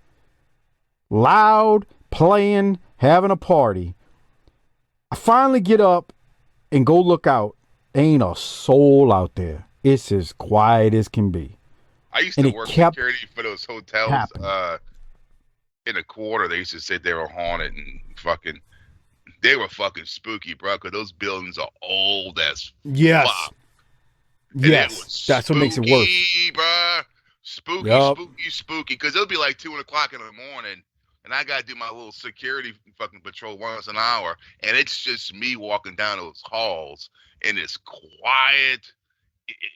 loud, playing, having a party. I finally get up and go look out. Ain't a soul out there. It's as quiet as can be. I used to work security for those hotels in a quarter. They used to say they were haunted and fucking, they were fucking spooky, bro, because those buildings are old as fuck. Yes, that's what makes it worse. Bro. Spooky, spooky. Because it'll be like 2 o'clock in the morning, and I got to do my little security fucking patrol once an hour, and it's just me walking down those halls, and it's quiet.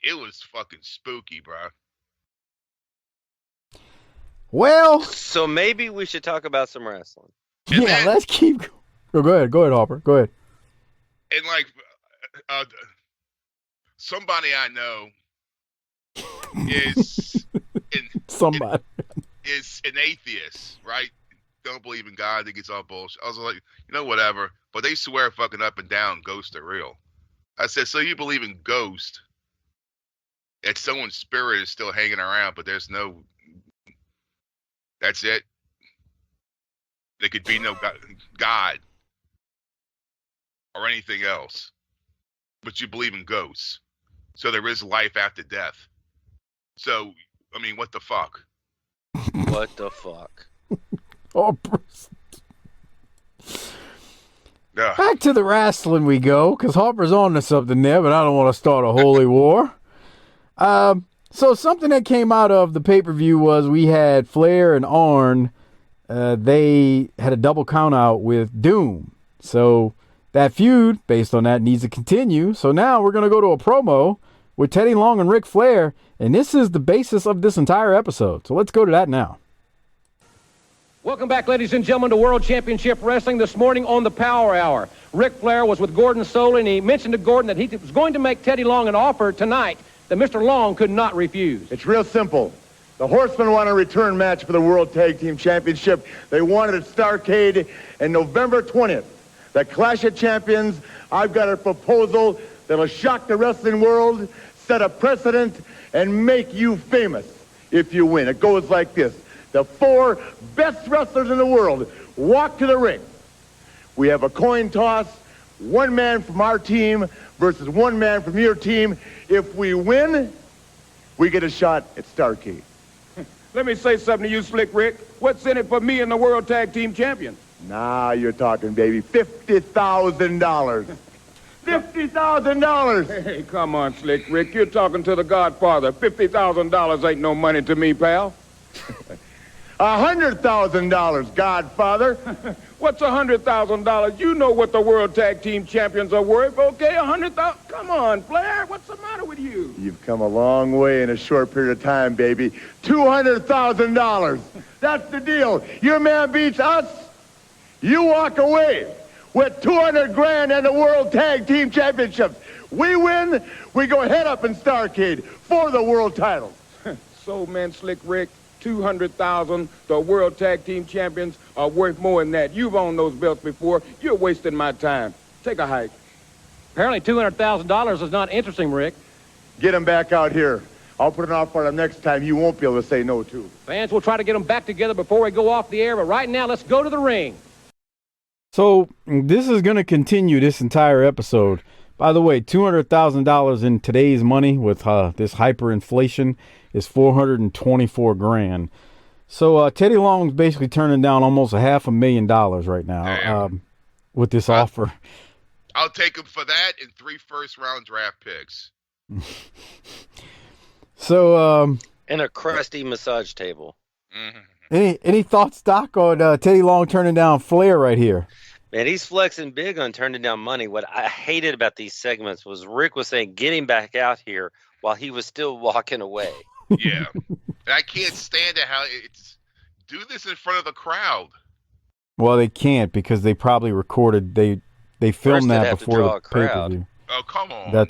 It was fucking spooky, bro. Well, so maybe we should talk about some wrestling. Yeah, let's keep going. Go ahead, Harper. Go ahead. And like, somebody I know is is an atheist, right? Don't believe in God. Think it's all bullshit. I was like, whatever. But they swear fucking up and down ghosts are real. I said, so you believe in ghosts? That someone's spirit is still hanging around, but there's no. That's it. There could be no God or anything else, but you believe in ghosts. So there is life after death. So, I mean, what the fuck? What the fuck? Back to the wrestling we go, because Harper's on to something there, but I don't want to start a holy war. So something that came out of the pay-per-view was we had Flair and Arn. They had a double count out with Doom. So that feud, based on that, needs to continue. So now we're going to go to a promo with Teddy Long and Ric Flair, and this is the basis of this entire episode. So let's go to that now. Welcome back, ladies and gentlemen, to World Championship Wrestling. This morning on the Power Hour, Ric Flair was with Gordon Solie, and he mentioned to Gordon that he was going to make Teddy Long an offer tonight that Mr. Long could not refuse. It's real simple. The Horsemen want a return match for the World Tag Team Championship. They want it at Starrcade on November 20th. The Clash of Champions, I've got a proposal that'll shock the wrestling world, set a precedent, and make you famous if you win. It goes like this. The 4 best wrestlers in the world walk to the ring. We have a coin toss, 1 man from our team versus 1 man from your team. If we win, we get a shot at Starrcade. Let me say something to you, Slick Rick. What's in it for me and the World Tag Team Champions? Now you're talking, baby. $50,000. $50,000. Hey, come on, Slick Rick. You're talking to the Godfather. $50,000 ain't no money to me, pal. $100,000, Godfather. What's $100,000? You know what the World Tag Team Champions are worth, okay? $100,000. Come on, Flair. What's the matter with you? You've come a long way in a short period of time, baby. $200,000. That's the deal. Your man beats us. You walk away with $200,000 and the World Tag Team Championships. We win. We go head up in Starrcade for the world title. So, man, Slick Rick, $200,000. The World Tag Team Champions are worth more than that. You've owned those belts before. You're wasting my time. Take a hike. Apparently $200,000 is not interesting, Rick. Get him back out here. I'll put an offer on him next time you won't be able to say no to. Fans will try to get them back together before we go off the air, but right now, let's go to the ring. So this is going to continue this entire episode. By the way, $200,000 in today's money with this hyperinflation is $424,000. So Teddy Long's basically turning down almost $500,000 right now with this offer. I'll take him for that and 3 first-round draft picks. So and a crusty massage table. Mm-hmm. Any thoughts, Doc, on Teddy Long turning down Flair right here? Man, he's flexing big on turning down money. What I hated about these segments was Rick was saying, get him back out here while he was still walking away. Yeah. And I can't stand it how it's do this in front of the crowd. Well, they can't because they probably recorded, they filmed that before the pay-per-view. Oh, come on.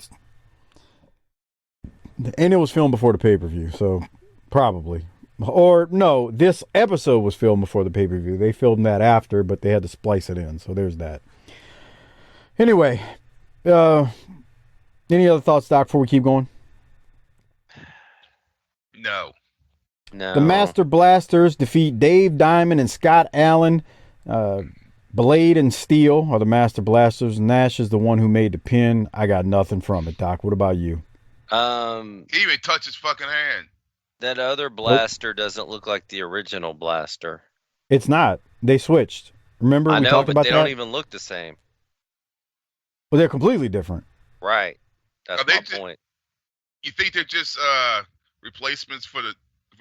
And it was filmed before the pay-per-view, so probably. Or, no, this episode was filmed before the pay-per-view. They filmed that after, but they had to splice it in, so there's that. Anyway, any other thoughts, Doc, before we keep going? No. The Master Blasters defeat Dave Diamond and Scott Allen. Blade and Steel are the Master Blasters. Nash is the one who made the pin. I got nothing from it, Doc. What about you? He even touched his fucking hand. That other blaster doesn't look like the original blaster. It's not. They switched. Remember we talked about that? They don't even look the same. Well, they're completely different. Right. That's my point. You think they're just replacements for the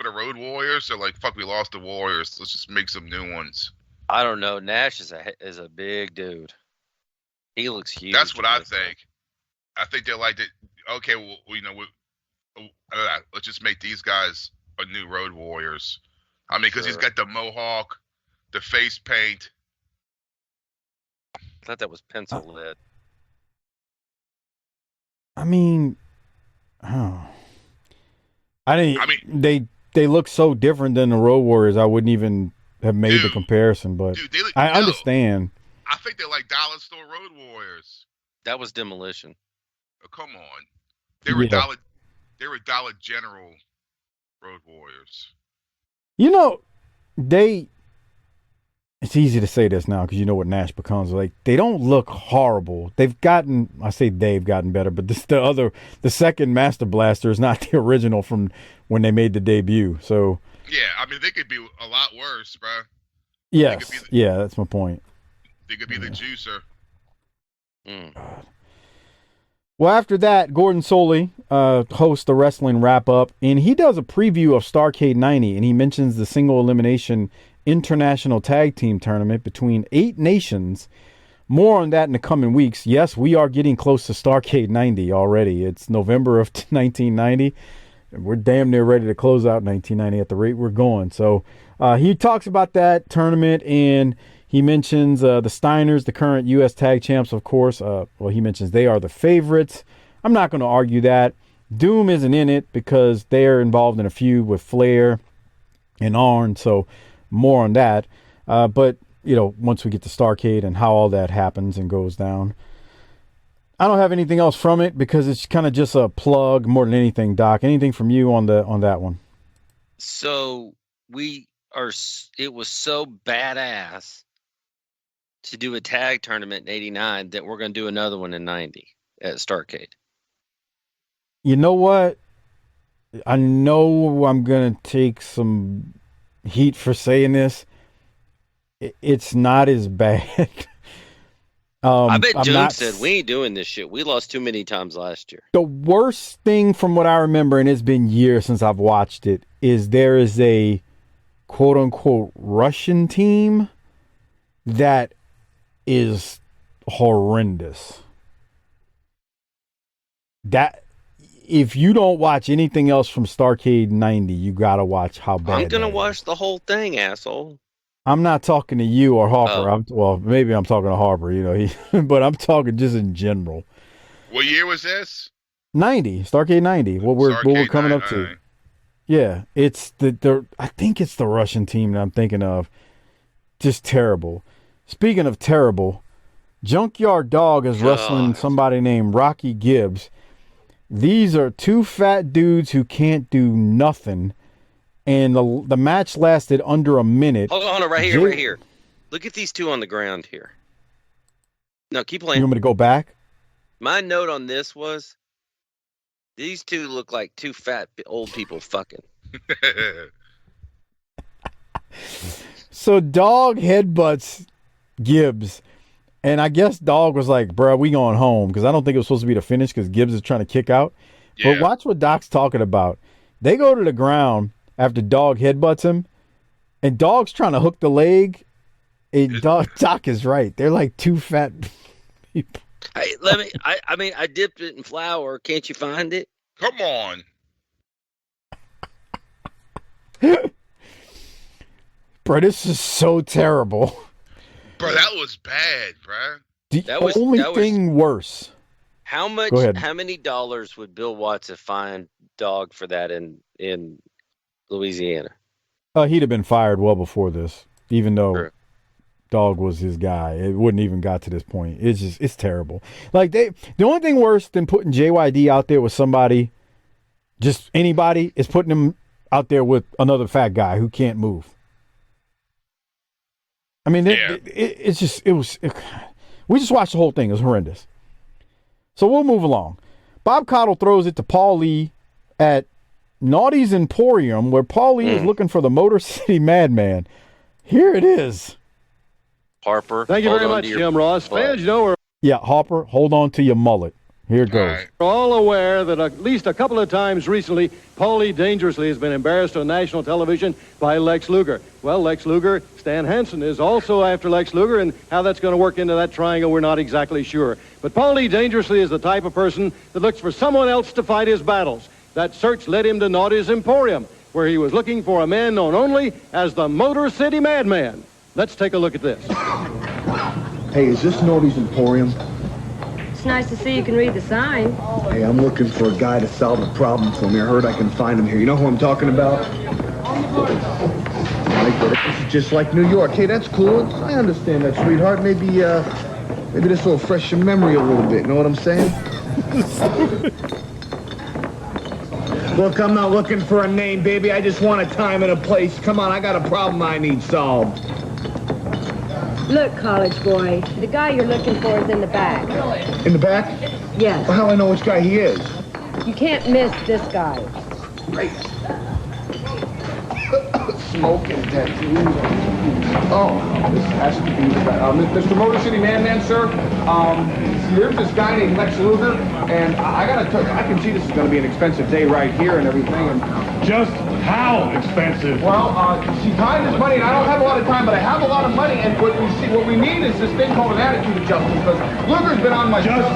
Road Warriors? Or like, fuck, we lost the Warriors. Let's just make some new ones. I don't know. Nash is a big dude. He looks huge. That's what I think. I think they're like, okay, well, let's just make these guys a new Road Warriors. I mean, because he's got the mohawk, the face paint. I thought that was pencil lead. I mean, they look so different than the Road Warriors. I wouldn't even have made the comparison, but I understand. I think they're like Dollar Store Road Warriors. That was Demolition. Oh, come on, they were Dollar General Road Warriors. You know, it's easy to say this now because you know what Nash becomes like. They don't look horrible. They've gotten better, but the second Master Blaster is not the original from when they made the debut. So yeah, I mean they could be a lot worse, bro. Yes, that's my point. They could be the juicer. God. Well, after that, Gordon Soley hosts the wrestling wrap-up, and he does a preview of Starrcade 90, and he mentions the single elimination international tag team tournament between 8 nations. More on that in the coming weeks. Yes, we are getting close to Starrcade 90 already. It's November of 1990, and we're damn near ready to close out 1990 at the rate we're going. So he talks about that tournament, and he mentions the Steiners, the current U.S. Tag Champs, of course. He mentions they are the favorites. I'm not going to argue that. Doom isn't in it because they're involved in a feud with Flair and Arn, so more on that. But, once we get to Starrcade and how all that happens and goes down. I don't have anything else from it because it's kind of just a plug more than anything, Doc. Anything from you on that one? So it was so badass to do a tag tournament in 89 that we're going to do another one in 90 at Starrcade. You know what? I know I'm going to take some heat for saying this. It's not as bad. I bet Doom said, we ain't doing this shit. We lost too many times last year. The worst thing from what I remember, and it's been years since I've watched it, is there is a quote-unquote Russian team that is horrendous. That if you don't watch anything else from Starrcade 90, you gotta watch how bad. I'm gonna watch the whole thing, asshole. I'm not talking to you or Harper. Maybe I'm talking to Harper. But I'm talking just in general. What year was this? 90, Starrcade 90. What we're coming up to. Yeah, it's I think it's the Russian team that I'm thinking of. Just terrible. Speaking of terrible, Junkyard Dog is wrestling somebody named Rocky Gibbs. These are 2 fat dudes who can't do nothing, and the match lasted under a minute. Hold on, right here. Look at these 2 on the ground here. No, keep playing. You want me to go back? My note on this was, these 2 look like 2 fat old people fucking. So Dog headbutts Gibbs, and I guess Dog was like, bro, we going home, because I don't think it was supposed to be the finish because Gibbs is trying to kick out. Yeah. But watch what Doc's talking about. They go to the ground after Dog headbutts him, and Dog's trying to hook the leg, and Doc is right. They're like 2 fat people. I dipped it in flour. Can't you find it? Come on. Bro, this is so terrible. Bro, that was bad, bro. The only thing worse. How many dollars would Bill Watts have fined Dog for that in Louisiana? He'd have been fired well before this, even though Dog was his guy. It wouldn't even got to this point. It's terrible. Like the only thing worse than putting JYD out there with somebody, just anybody, is putting him out there with another fat guy who can't move. I mean, it's just we just watched the whole thing. It was horrendous. So we'll move along. Bob Caudle throws it to Paul Lee at Naughty's Emporium, where Paul Lee is looking for the Motor City Madman. Here it is. Harper. Thank you very much, Jim Ross. Fans, you know, we're Yeah, Harper, hold on to your mullet. Here it goes. all aware that at least a couple of times recently, Paulie dangerously has been embarrassed on national television by Lex Luger. Well, Lex Luger, Stan Hansen is also after Lex Luger, and how that's going to work into that triangle, we're not exactly sure. But Paulie dangerously is the type of person that looks for someone else to fight his battles. That search led him to Naughty's Emporium, where he was looking for a man known only as the Motor City Madman. Let's take a look at this. Hey, is this Naughty's Emporium? It's nice to see you can read the sign. Hey, I'm looking for a guy to solve a problem for me. I heard I can find him here. You know who I'm talking about? I get it. This is just like New York. Hey, that's cool. I understand that, sweetheart. Maybe this will refresh your memory a little bit. You know what I'm saying? Look, I'm not looking for a name, baby. I just want a time and a place. Come on, I got a problem I need solved. Look, college boy, the guy you're looking for is in the back. In the back? Yes. Well, how do I know which guy he is? You can't miss this guy. Great. Smoking tattoos. Oh, this has to be the guy. Mr. Motor City Madman, sir. There's this guy named Lex Luger, and I gotta tell you, I can see this is gonna be an expensive day right here and everything. And just how expensive? well, see, time is money, and I don't have a lot of time, but I have a lot of money. And what we need is this thing called an attitude adjustment, because Luger's been on my Just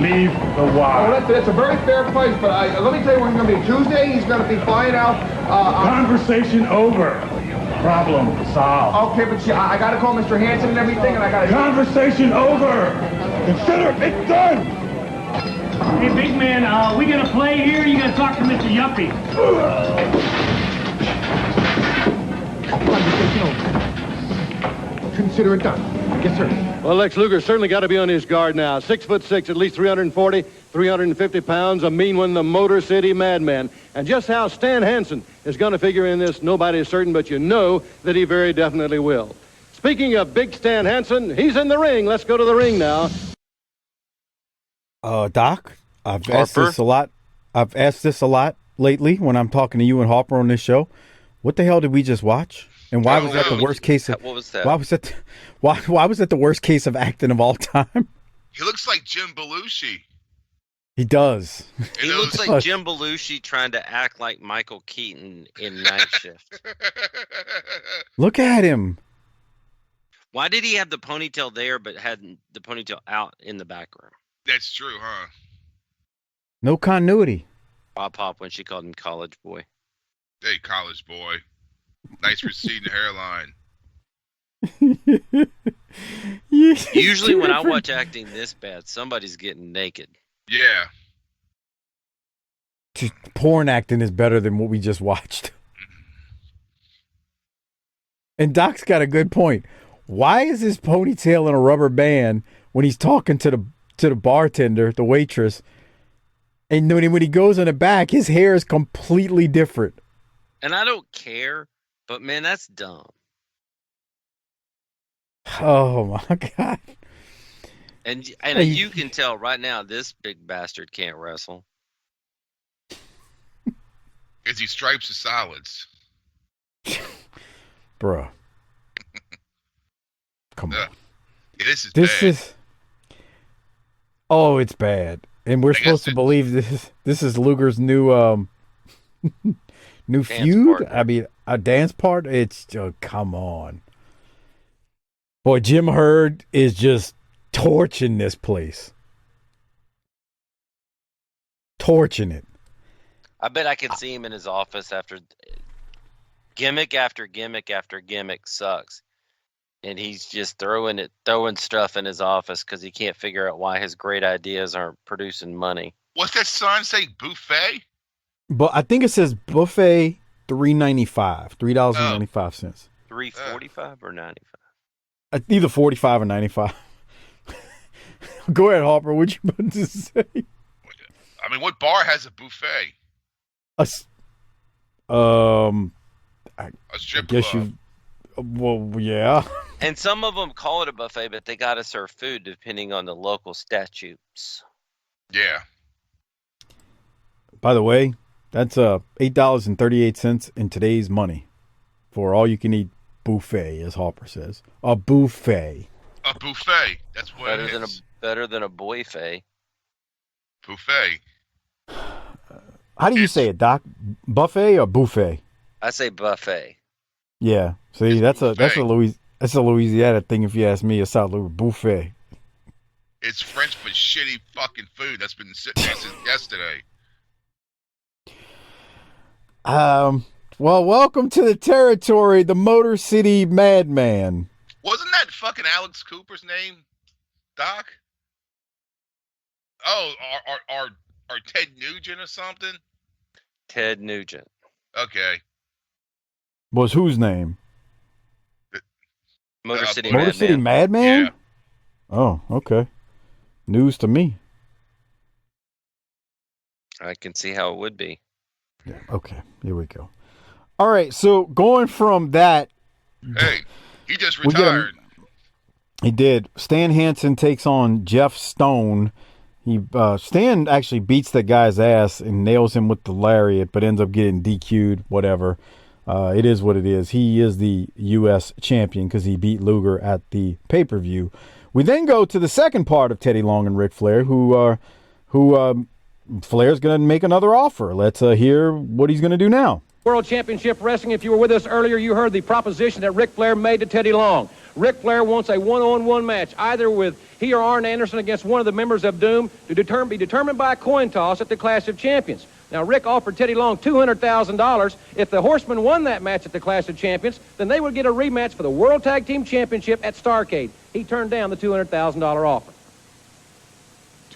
leave the Oh, wire. that's a very fair price, but let me tell you when he's going to be. Tuesday, he's going to be flying out. Conversation over. Problem solved. Okay, but see, I got to call Mr. Hansen and everything, and I got to... Conversation over. Consider it done. Hey, big man, we gonna play here? You gotta talk to Mr. Yuppie. Consider it done. Yes, sir. Well, Lex Luger's certainly got to be on his guard now. 6'6", at least 340, 350 pounds, a mean one, the Motor City Madman. And just how Stan Hansen is going to figure in this, nobody is certain, but you know that he very definitely will. Speaking of big Stan Hansen, he's in the ring. Let's go to the ring now. Doc, I've asked this a lot. I've asked this a lot lately when I'm talking to you and Harper on this show. What the hell did we just watch? And why was that the worst case of? What was that? Why was that? Why was that the worst case of acting of all time? He looks like Jim Belushi. He does. He looks like Jim Belushi trying to act like Michael Keaton in Night Shift. Look at him. Why did he have the ponytail there but had the ponytail out in the background? That's true, huh? No continuity. Pop when she called him college boy. Hey, college boy. Nice receding hairline. Usually when I watch acting this bad, somebody's getting naked. Yeah. Porn acting is better than what we just watched. And Doc's got a good point. Why is his ponytail in a rubber band when he's talking to the bartender, the waitress, and when he goes in the back, his hair is completely different. And I don't care, but man, that's dumb. Oh my God. And you can tell right now this big bastard can't wrestle. As he stripes the solids. Bruh. Come on. Yeah, this bad. It's bad. And we're supposed to believe this is Luger's new new feud. Partner. I mean, a dance part. It's come on, boy. Jim Herd is just torching this place, torching it. I bet I could see him in his office after gimmick after gimmick after gimmick sucks. And he's just throwing stuff in his office because he can't figure out why his great ideas aren't producing money. What's that sign say? Buffet? But I think it says buffet $3.95. $3.95. $3.45 or 95? Either 45 or 95. Go ahead, Harper. What you about to say? I mean, what bar has a buffet? A strip club. Well, yeah. And some of them call it a buffet, but they got to serve food depending on the local statutes. Yeah. By the way, that's $8.38 in today's money for all you can eat buffet, as Harper says. A buffet. A buffet. That's what it is. Better than a buffet. Buffet. How do you say it, Doc? Buffet or buffet? I say buffet. Yeah. See, It's that's a Louisiana thing. If you ask me, a South Louisiana buffet. It's French for shitty fucking food that's been sitting there since yesterday. Well, welcome to the territory, the Motor City Madman. Wasn't that fucking Alex Cooper's name, Doc? Oh, or Ted Nugent or something? Ted Nugent. Okay. Was whose name? Motor City Motor Madman. City Madman? Yeah. Oh, okay. News to me. I can see how it would be. Yeah, okay. Here we go. All right, so going from that. Hey, he just retired. He did. Stan Hansen takes on Jeff Stone. Stan actually beats that guy's ass and nails him with the lariat, but ends up getting DQ'd, whatever. It is what it is. He is the U.S. champion because he beat Luger at the pay-per-view. We then go to the second part of Teddy Long and Ric Flair, who Flair's going to make another offer. Let's hear what he's going to do now. World Championship Wrestling. If you were with us earlier, you heard the proposition that Ric Flair made to Teddy Long. Ric Flair wants a one-on-one match, either with he or Arn Anderson against one of the members of Doom, to be determined by a coin toss at the Clash of Champions. Now, Rick offered Teddy Long $200,000. If the Horsemen won that match at the Clash of Champions, then they would get a rematch for the World Tag Team Championship at Starrcade. He turned down the $200,000 offer.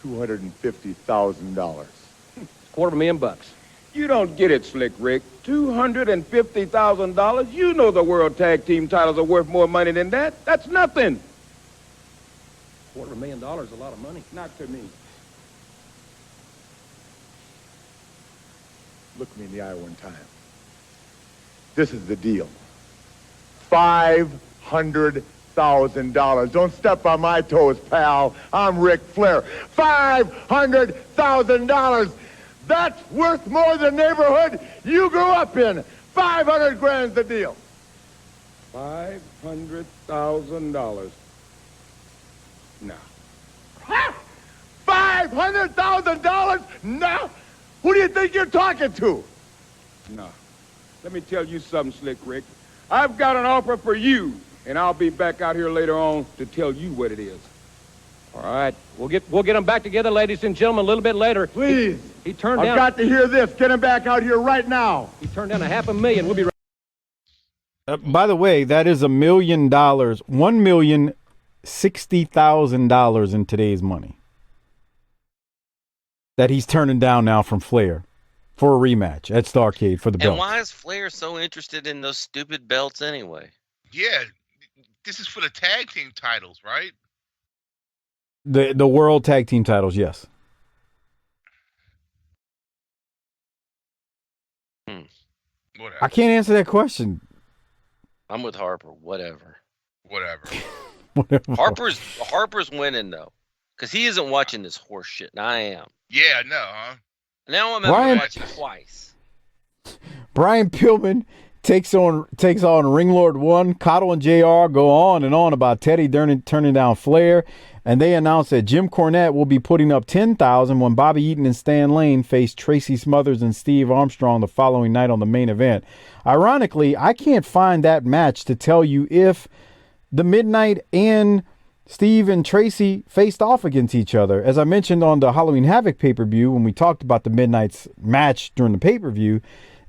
$250,000. $250,000. You don't get it, Slick Rick. $250,000? You know the World Tag Team titles are worth more money than that. That's nothing. $250,000 is a lot of money. Not to me. Look me in the eye one time. This is the deal. $500,000. Don't step on my toes, pal. I'm Ric Flair. $500,000. That's worth more than the neighborhood you grew up in. 500 grand's the deal. $500,000. No. $500,000? No. Who do you think you're talking to? No. Let me tell you something, Slick Rick. I've got an offer for you, and I'll be back out here later on to tell you what it is. All right. We'll get them back together, ladies and gentlemen, a little bit later. Please. He turned down. I've got to hear this. Get him back out here right now. He turned down $500,000. We'll be right. By the way, that is $1 million, $1,060,000 in today's money that he's turning down now from Flair for a rematch at Starrcade for the belt. And why is Flair so interested in those stupid belts anyway? Yeah, this is for the tag team titles, right? The World Tag Team titles, yes. Whatever. I can't answer that question. I'm with Harper. Whatever. Whatever. Harper's winning though, because he isn't watching this horse shit, and I am. Yeah, no, huh? Now I'm going to watch it twice. Brian Pillman takes on Ring Lord 1. Cottle and JR go on and on about Teddy turning down Flair, and they announce that Jim Cornette will be putting up $10,000 when Bobby Eaton and Stan Lane face Tracy Smothers and Steve Armstrong the following night on the main event. Ironically, I can't find that match to tell you if the Midnight and Steve and Tracy faced off against each other. As I mentioned on the Halloween Havoc pay-per-view, when we talked about the Midnight's match during the pay-per-view,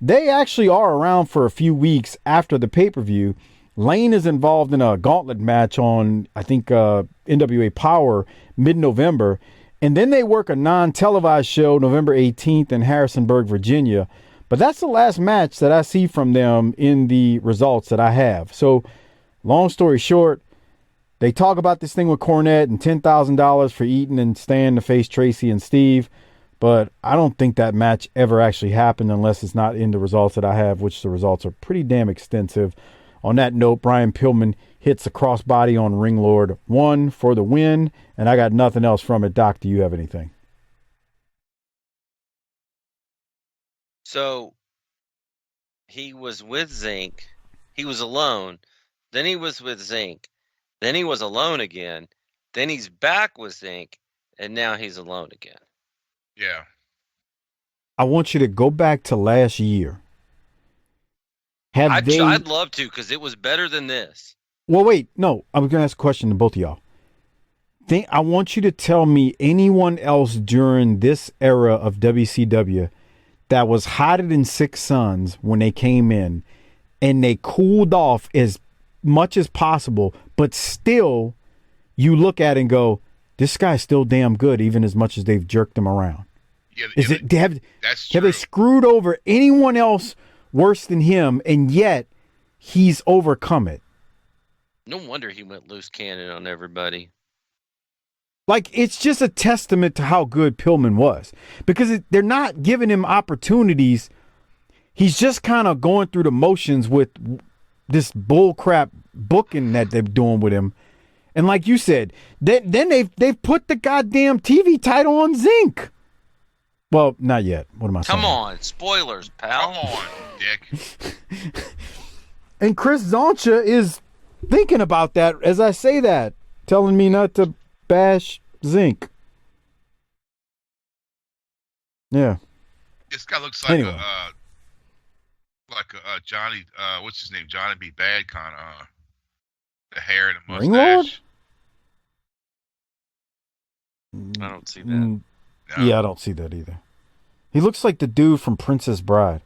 they actually are around for a few weeks after the pay-per-view. Lane is involved in a gauntlet match on, I think, NWA Power mid-November. And then they work a non-televised show November 18th in Harrisonburg, Virginia. But that's the last match that I see from them in the results that I have. So, long story short, they talk about this thing with Cornette and $10,000 for Eaton and Stan to face Tracy and Steve. But I don't think that match ever actually happened unless it's not in the results that I have, which the results are pretty damn extensive. On that note, Brian Pillman hits a crossbody on Ring Lord 1 for the win, and I got nothing else from it. Doc, do you have anything? So he was with Zink. He was alone. Then he was with Zink. Then he was alone again. Then he's back with Zink. And now he's alone again. Yeah. I want you to go back to last year. I'd love to, because it was better than this. Well, wait. No, I was going to ask a question to both of y'all. I want you to tell me anyone else during this era of WCW that was hotter than Six Sons when they came in, and they cooled off as much as possible, but still you look at it and go, this guy's still damn good, even as much as they've jerked him around. Yeah, have they screwed over anyone else worse than him, and yet he's overcome it? No wonder he went loose cannon on everybody. Like, it's just a testament to how good Pillman was, because they're not giving him opportunities. He's just kind of going through the motions with this bullcrap booking that they're doing with him. And like you said, then they've put the goddamn TV title on Zink. Well, not yet. What am I saying? Come on, spoilers, pal. Come on, Dick. And Chris Zoncha is thinking about that as I say that, telling me not to bash Zink. Yeah. This guy looks like Anyway. a Johnny. What's his name? Johnny B. Bad kind of. The hair and the Ring Lord? mustache. I don't see that. No. Yeah, I don't see that either. He looks like the dude from Princess Bride.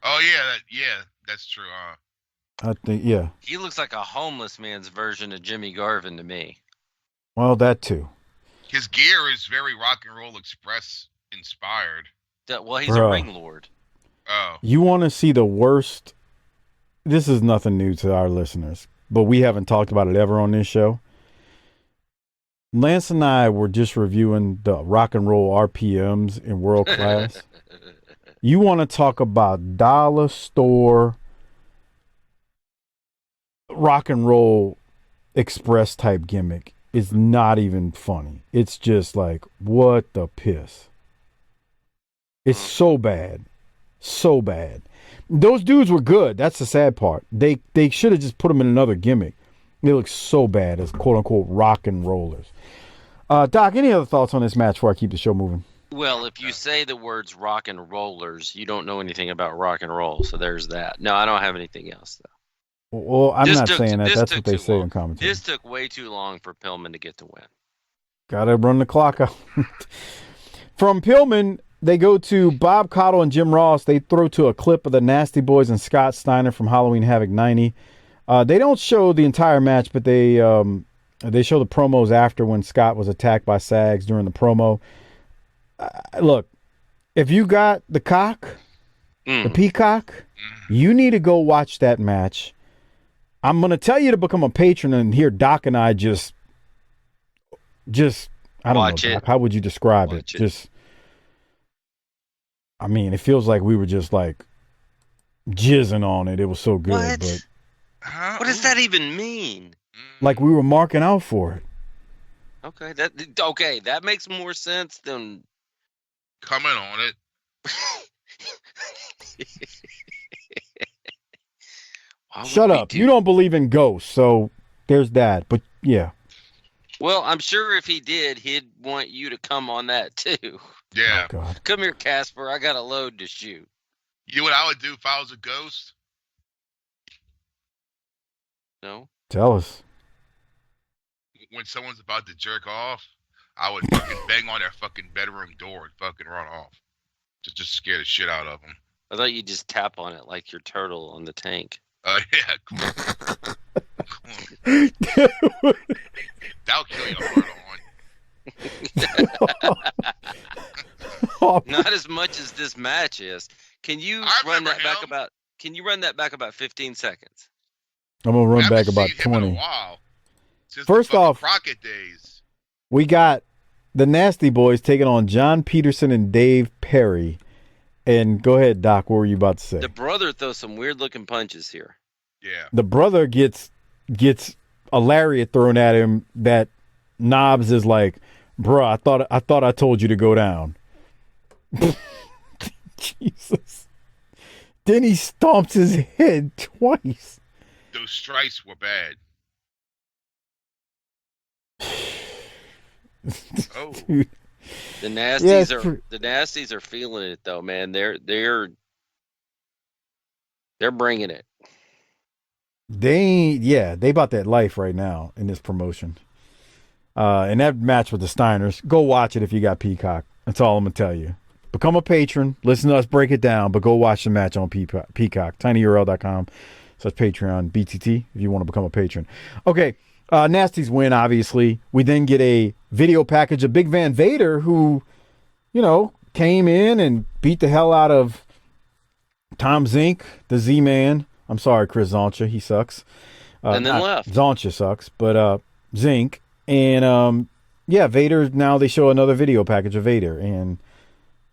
Oh yeah, that's true. I think, yeah. He looks like a homeless man's version of Jimmy Garvin to me. Well, that too. His gear is very Rock and Roll Express inspired. Well, he's Bruh. a ring lord. Oh, You want to see the worst? This is nothing new to our listeners, but we haven't talked about it ever on this show. Lance and I were just reviewing the rock and roll RPMs in world class. You want to talk about dollar store rock and roll express type gimmick? It's not even funny. It's just like, what the piss? It's so bad. So bad. Those dudes were good. That's the sad part. They should have just put them in another gimmick. They look so bad as quote unquote rock and rollers. Doc, any other thoughts on this match before I keep the show moving? Well, if you say the words rock and rollers, you don't know anything about rock and roll. So there's that. No, I don't have anything else, though. Well, I'm not saying that. That's what they say in commentary. This took way too long for Pillman to get the win. Gotta run the clock out. From Pillman, they go to Bob Caudle and Jim Ross. They throw to a clip of the Nasty Boys and Scott Steiner from Halloween Havoc 90. They don't show the entire match, but they show the promos after when Scott was attacked by Sags during the promo. Look, if you got the cock, the peacock, you need to go watch that match. I'm going to tell you to become a patron and hear Doc and I just I don't Watch know, it. Doc, how would you describe it? Just, I mean, it feels like we were just like jizzing on it. It was so good, What? but What does that even mean? like we were marking out for it. Okay, that makes more sense than coming on it. Shut up. You don't believe in ghosts, so there's that. But yeah. Well, I'm sure if he did, he'd want you to come on that too. Yeah. Oh, God. Come here, Casper. I got a load to shoot. You know what I would do if I was a ghost? No. Tell us. When someone's about to jerk off, I would fucking bang on their fucking bedroom door and fucking run off. Just scare the shit out of them. I thought you'd just tap on it like your turtle on the tank. Yeah, cool. That'll kill you hard on. Not as much as this match is. Can you run that back about? Can you run that back about 15 seconds? I'm gonna run back about 20. First off, Crockett days. we got the Nasty Boys taking on John Peterson and Dave Perry. And go ahead, Doc. What were you about to say? The brother throws some weird looking punches here. Yeah. The brother gets a lariat thrown at him that Knobs is like, bruh, I thought I told you to go down. Jesus. Then he stomps his head twice. Those strikes were bad. Oh. Dude. The nasties are feeling it though, man. They're bringing it. They about that life right now in this promotion. And that match with the Steiners, go watch it if you got Peacock. That's all I'm gonna tell you. Become a patron, listen to us break it down, but go watch the match on Peacock. tinyurl.com/Patreon BTT if you want to become a patron. Okay, Nasties win, obviously. We then get a video package of Big Van Vader, who, came in and beat the hell out of Tom Zink, the Z-Man. I'm sorry, Chris Zoncha, he sucks. And then left. Zoncha sucks, but Zink. And, Vader, now they show another video package of Vader, and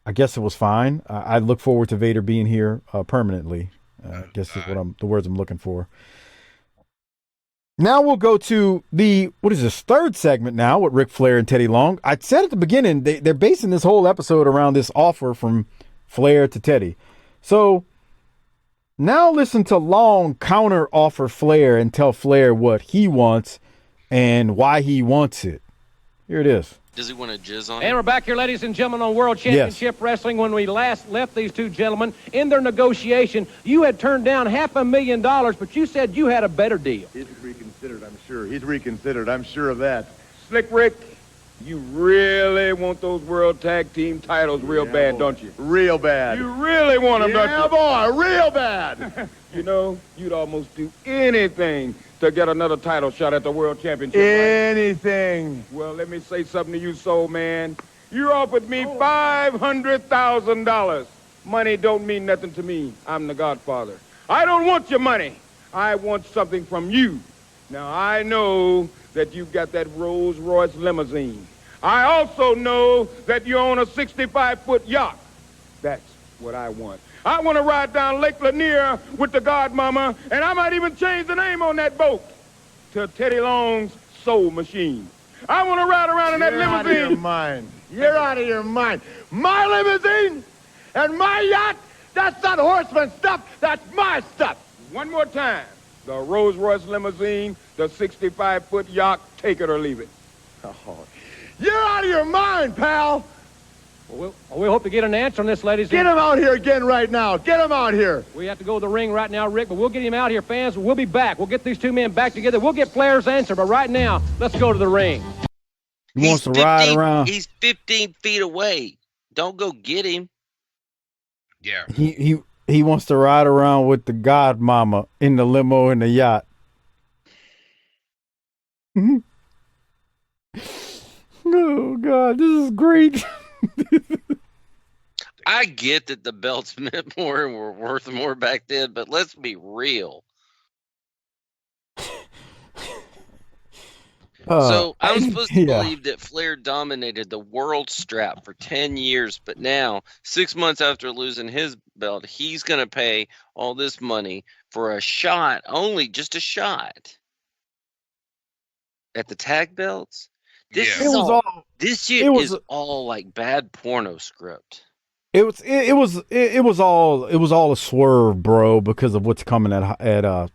I guess it was fine. I look forward to Vader being here permanently. I guess is the words I'm looking for. Now we'll go to third segment now with Ric Flair and Teddy Long. I said at the beginning, they're basing this whole episode around this offer from Flair to Teddy. So now listen to Long counter offer Flair and tell Flair what he wants and why he wants it. Here it is. Does he want to jizz on it? And we're back here, ladies and gentlemen, on World Championship Wrestling. When we last left these two gentlemen in their negotiation, you had turned down $500,000, but you said you had a better deal. He's reconsidered, I'm sure. He's reconsidered. I'm sure of that. Slick Rick, you really want those World Tag Team titles real bad, boy. don't you? Real bad. You really want them, don't you? boy, real bad. You'd almost do anything to get another title shot at the World Championship. Anything. Well, let me say something to you, soul man. You offered me $500,000. Money don't mean nothing to me. I'm the Godfather. I don't want your money. I want something from you. Now, I know that you've got that Rolls-Royce limousine. I also know that you own a 65-foot yacht. That's what I want. I want to ride down Lake Lanier with the Godmama, and I might even change the name on that boat to Teddy Long's Soul Machine. I want to ride around in that limousine. You're out of your mind. You're out of your mind. My limousine and my yacht, that's not horseman stuff. That's my stuff. One more time. The Rolls-Royce limousine, the 65-foot yacht, take it or leave it. Oh, you're out of your mind, pal. Well, we hope to get an answer on this, ladies. Get him out here again right now. Get him out here. We have to go to the ring right now, Rick, but we'll get him out here, fans. We'll be back. We'll get these two men back together. We'll get Flair's answer, but right now, let's go to the ring. He wants to ride around. He's 15 feet away. Don't go get him. Yeah. He wants to ride around with the Godmama in the limo and the yacht. Oh, God, this is great. I get that the belts meant more and were worth more back then, but let's be real. So I was supposed to believe that Flair dominated the world strap for 10 years, but now, 6 months after losing his belt, he's going to pay all this money for a shot, just a shot, at the tag belts? This is all like bad porno script. It was all a swerve, bro, because of what's coming at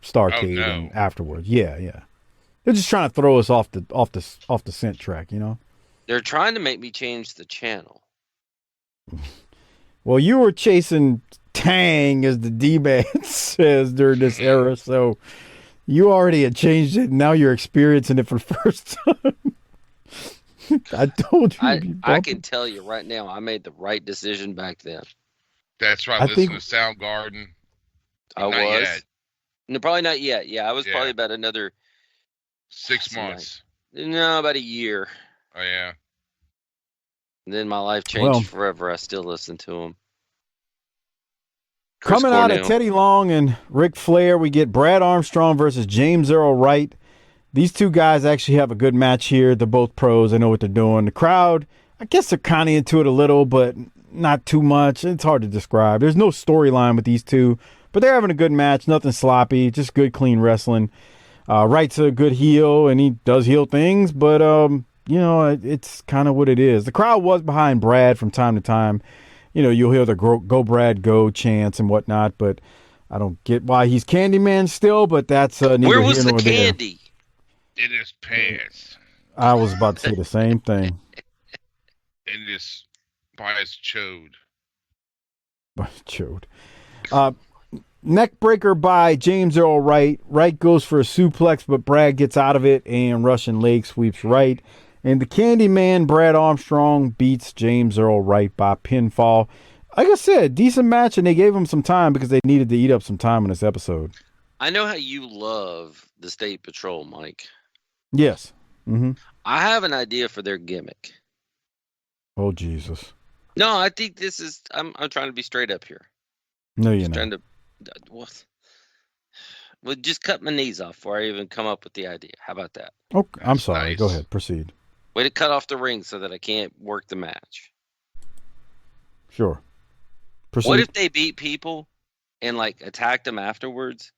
Starrcade and afterwards. Yeah. They're just trying to throw us off the scent track, They're trying to make me change the channel. Well, you were chasing Tang, as the D-Man says, during this era, so you already had changed it, and now you're experiencing it for the first time. I told you. I can tell you right now, I made the right decision back then. That's right. Listen to Soundgarden. I was. Yet. No, probably not yet. Yeah, I was probably about another 6 months. No, about a year. Oh, yeah. And then my life changed forever. I still listen to him. Coming out of Teddy Long and Ric Flair, we get Brad Armstrong versus James Earl Wright. These two guys actually have a good match here. They're both pros. They know what they're doing. The crowd, I guess they're kind of into it a little, but not too much. It's hard to describe. There's no storyline with these two, but they're having a good match. Nothing sloppy, just good, clean wrestling. Wright's a good heel, and he does heel things, but it's kind of what it is. The crowd was behind Brad from time to time. You'll hear the "Go Brad, go" chants and whatnot, but I don't get why he's Candyman still. But that's neither where was here the nor there. candy? In his pants. I was about to say the same thing. In this by his chode. By his chode. Neck breaker by James Earl Wright. Wright goes for a suplex, but Brad gets out of it, and Russian leg sweeps Wright. And the Candyman, Brad Armstrong, beats James Earl Wright by pinfall. Like I said, decent match, and they gave him some time because they needed to eat up some time in this episode. I know how you love the State Patrol, Mike. Yes. Mm-hmm. I have an idea for their gimmick. Oh, Jesus. No, I think this is... I'm trying to be straight up here. No, you're Just not. trying to... Well, just cut my knees off before I even come up with the idea. How about that? Oh, I'm sorry. Nice. Go ahead. Proceed. Way to cut off the ring so that I can't work the match. Sure. Proceed. What if they beat people and attacked them afterwards?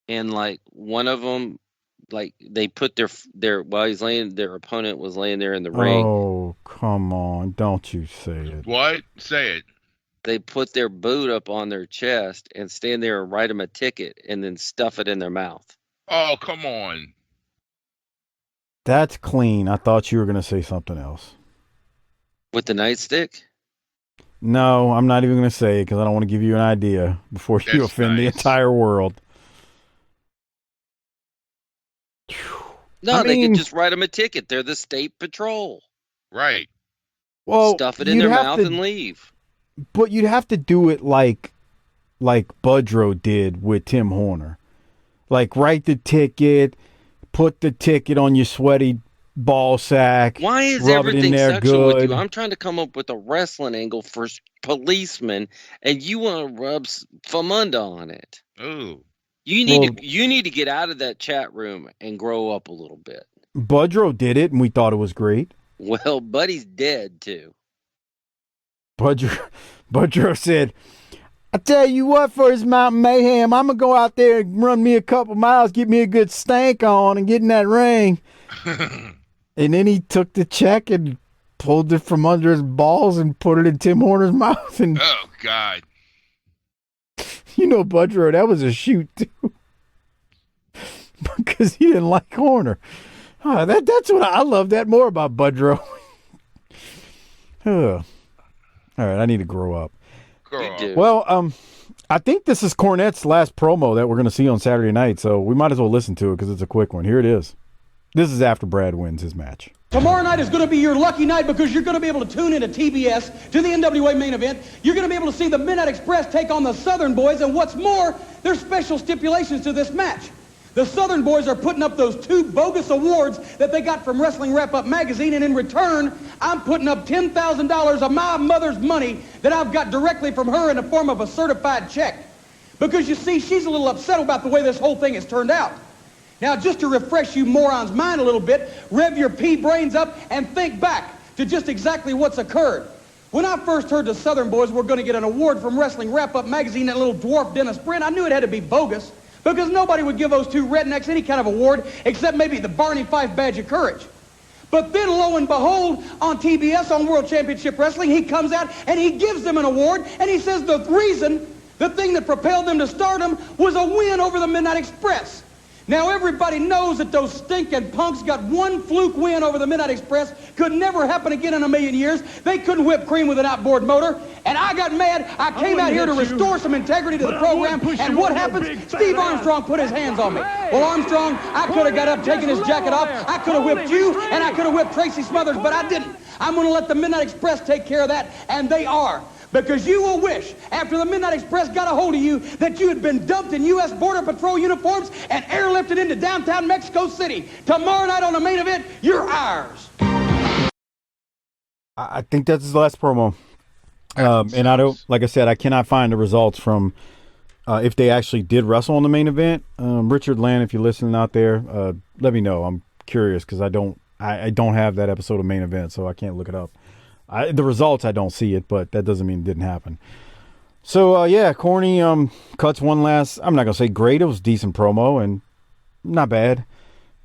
And one of them, they put their while he's laying, their opponent was laying there in the ring. Oh, come on. Don't you say it. What? Say it. They put their boot up on their chest and stand there and write them a ticket and then stuff it in their mouth. Oh, come on. That's clean. I thought you were going to say something else. With the nightstick? No, I'm not even going to say it because I don't want to give you an idea before you That's offend the nice. entire world. No, they could just write them a ticket. They're the State Patrol. Right. Well, Stuff it in their mouth and leave. But you'd have to do it like Budrow did with Tim Horner. Write the ticket, put the ticket on your sweaty ball sack. Why is rub it in everything there sexual with good. you? I'm trying to come up with a wrestling angle for policemen, and you want to rub Famunda on it. Ooh. You need to get out of that chat room and grow up a little bit. Budrow did it, and we thought it was great. Well, Buddy's dead too. Budrow said, I tell you what, for his Mountain Mayhem, I'm going to go out there and run me a couple miles, get me a good stank on, and get in that ring. And then he took the check and pulled it from under his balls and put it in Tim Horner's mouth. And Oh, God. Budrow, that was a shoot, too. Because he didn't like Horner. That's what I love that more about Budrow. All right, I need to grow up. Well, I think this is Cornette's last promo that we're going to see on Saturday night, so we might as well listen to it because it's a quick one. Here it is. This is after Brad wins his match. Tomorrow night is going to be your lucky night because you're going to be able to tune into TBS to the NWA main event. You're going to be able to see the Midnight Express take on the Southern Boys, and what's more, there's special stipulations to this match. The Southern Boys are putting up those 2 bogus awards that they got from Wrestling Wrap-Up magazine, and in return, I'm putting up $10,000 of my mother's money that I've got directly from her in the form of a certified check. Because you see, she's a little upset about the way this whole thing has turned out. Now, just to refresh you morons' mind a little bit, rev your pea brains up and think back to just exactly what's occurred. When I first heard the Southern Boys were going to get an award from Wrestling Wrap-Up magazine, that little dwarf Dennis Brent, I knew it had to be bogus. Because nobody would give those 2 rednecks any kind of award except maybe the Barney Fife Badge of Courage. But then, lo and behold, on TBS, on World Championship Wrestling, he comes out and he gives them an award, and he says the thing that propelled them to stardom was a win over the Midnight Express. Now, everybody knows that those stinking punks got one fluke win over the Midnight Express. Could never happen again in a million years. They couldn't whip cream with an outboard motor. And I got mad. I came out here to restore some integrity to the program. And what happens? Steve Armstrong put his hands on me. Well, Armstrong, I could have got up, taken his jacket off. I could have whipped you, and I could have whipped Tracy Smothers, but I didn't. I'm going to let the Midnight Express take care of that, and they are. Because you will wish, after the Midnight Express got a hold of you, that you had been dumped in U.S. Border Patrol uniforms and airlifted into downtown Mexico City. Tomorrow night on the main event, you're ours. I think that's his last promo. And I don't, like I said, I cannot find the results from if they actually did wrestle on the main event. Richard Land, if you're listening out there, let me know. I'm curious because I don't have that episode of main event, so I can't look it up. The results, I don't see it, but that doesn't mean it didn't happen. So, yeah, Corny cuts one last, I'm not going to say great. It was a decent promo and not bad.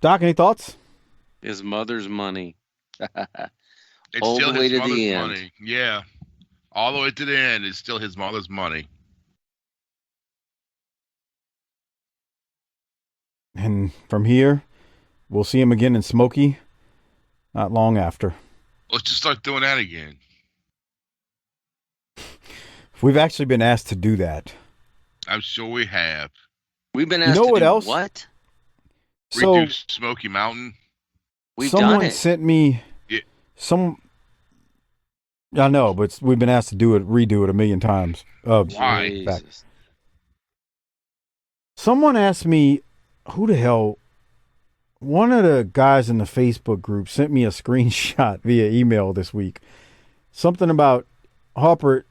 Doc, any thoughts? His mother's money. It's All still the way his to the mother's end. money. Yeah. All the way to the end is still his mother's money. And from here, we'll see him again in Smokey not long after. Let's just start doing that again. We've actually been asked to do that. I'm sure we have. We've been asked You know to what do else? what? So Redo Smoky Mountain. We've someone done it. sent me I know, but we've been asked to redo it a million times. Why? Jesus. Someone asked me, who the hell? One of the guys in the Facebook group sent me a screenshot via email this week. Something about Harper.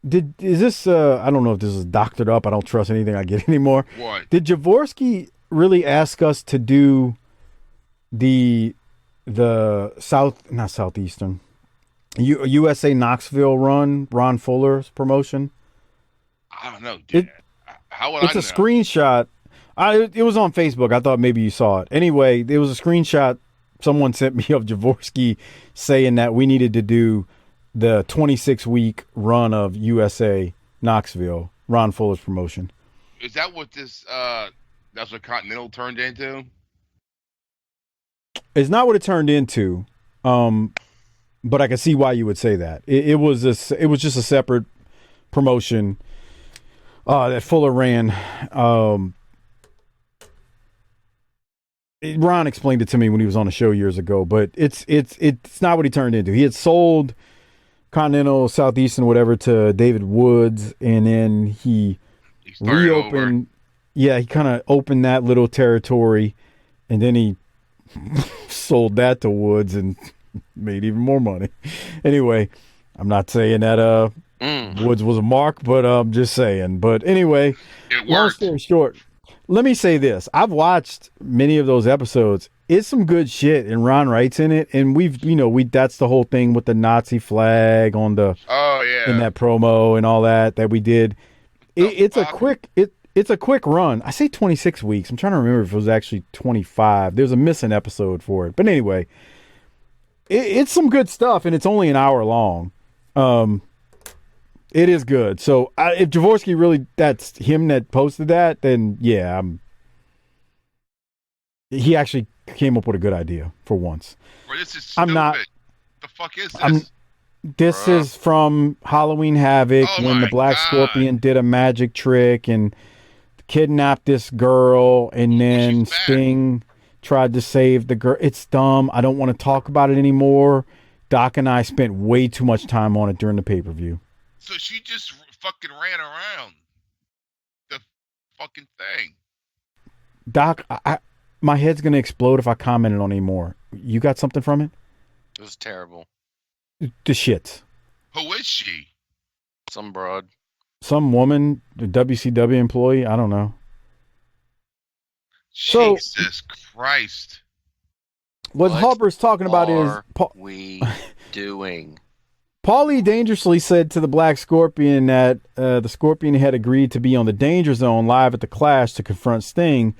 Is this? I don't know if this is doctored up. I don't trust anything I get anymore. What? Did Jaworski really ask us to do the not southeastern USA Knoxville run, Ron Fuller's promotion? I don't know, dude. How would It's I a know? screenshot. It was on Facebook. I thought maybe you saw it. Anyway, there was a screenshot someone sent me of Jaworski saying that we needed to do the 26-week run of USA Knoxville, Ron Fuller's promotion. Is that what this? That's what Continental turned into. It's not what it turned into, but I can see why you would say that. It was just a separate promotion that Fuller ran. Ron explained it to me when he was on a show years ago, but it's not what he turned into. He had sold Continental, Southeastern, whatever, to David Woods, and then he reopened. Yeah, he kind of opened that little territory, and then he sold that to Woods and made even more money. Anyway, I'm not saying that Woods was a mark, but I'm just saying. But anyway, long story short, let me say this. I've watched many of those episodes. It's some good shit, and Ron writes in it, and that's the whole thing with the Nazi flag on the in that promo and all that we did. It's a quick run. I say 26 weeks. I'm trying to remember if it was actually 25. There's a missing episode for it, but anyway, it's some good stuff, and it's only an hour long. It is good. So if Jaworski really, that's him that posted that, then yeah, he actually came up with a good idea for once. Bro, this is stupid. The fuck is this? This is from Halloween Havoc when the Black Scorpion did a magic trick and kidnapped this girl, and then Sting tried to save the girl. It's dumb. I don't want to talk about it anymore. Doc and I spent way too much time on it during the pay-per-view. So she just fucking ran around the fucking thing. Doc, my head's going to explode if I commented on it anymore. You got something from it? It was terrible. The shits. Who is she? Some broad. Some woman, a WCW employee. I don't know. Jesus Christ. What Harper's talking about is... we doing? Paulie dangerously said to the Black Scorpion that the Scorpion had agreed to be on the Danger Zone live at the Clash to confront Sting.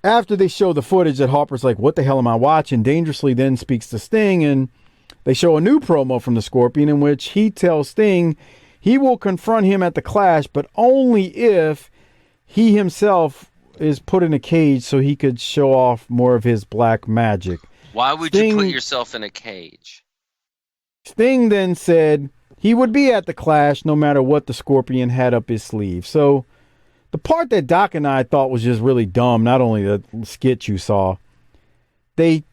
After they show the footage that Harper's like, what the hell am I watching? Dangerously then speaks to Sting, and they show a new promo from the Scorpion in which he tells Sting he will confront him at the Clash, but only if he himself is put in a cage so he could show off more of his black magic. Why would you put yourself in a cage? Sting then said he would be at the Clash no matter what the Scorpion had up his sleeve. So the part that Doc and I thought was just really dumb, not only the skit you saw, they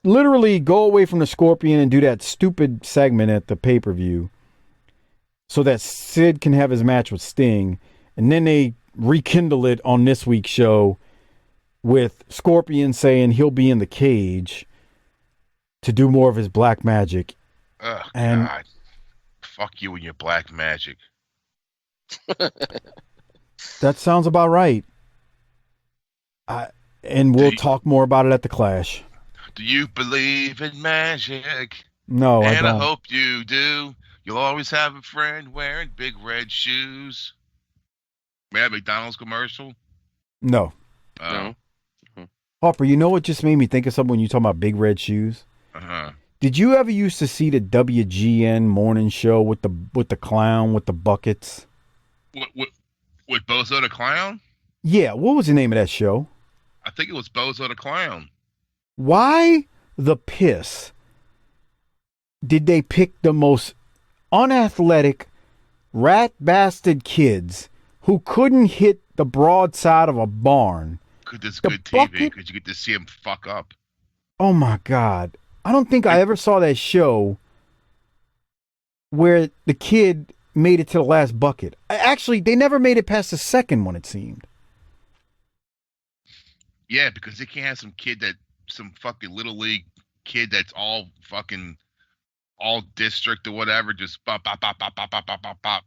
literally go away from the Scorpion and do that stupid segment at the pay-per-view so that Sid can have his match with Sting, and then they rekindle it on this week's show with Scorpion saying he'll be in the cage to do more of his black magic. Oh, and God. Fuck you and your black magic. That sounds about right. And we'll talk more about it at the Clash. Do you believe in magic? No, I And I don't. hope you do. You'll always have a friend wearing big red shoes. Remember that McDonald's commercial? No. No. Harper, you know what just made me think of something when you talking about big red shoes? Uh-huh. Did you ever used to see the WGN morning show with the clown with the buckets? With Bozo the Clown? Yeah, what was the name of that show? I think it was Bozo the Clown. Why the piss did they pick the most unathletic, rat bastard kids who couldn't hit the broadside of a barn? Because it's The good TV, bucket- because you get to see him fuck up. Oh my God. I don't think I ever saw that show where the kid made it to the last bucket. Actually, they never made it past the second one, it seemed. Yeah, because they can't have some fucking little league kid that's all district or whatever, just pop, pop, pop, pop, pop, pop, pop, pop, pop.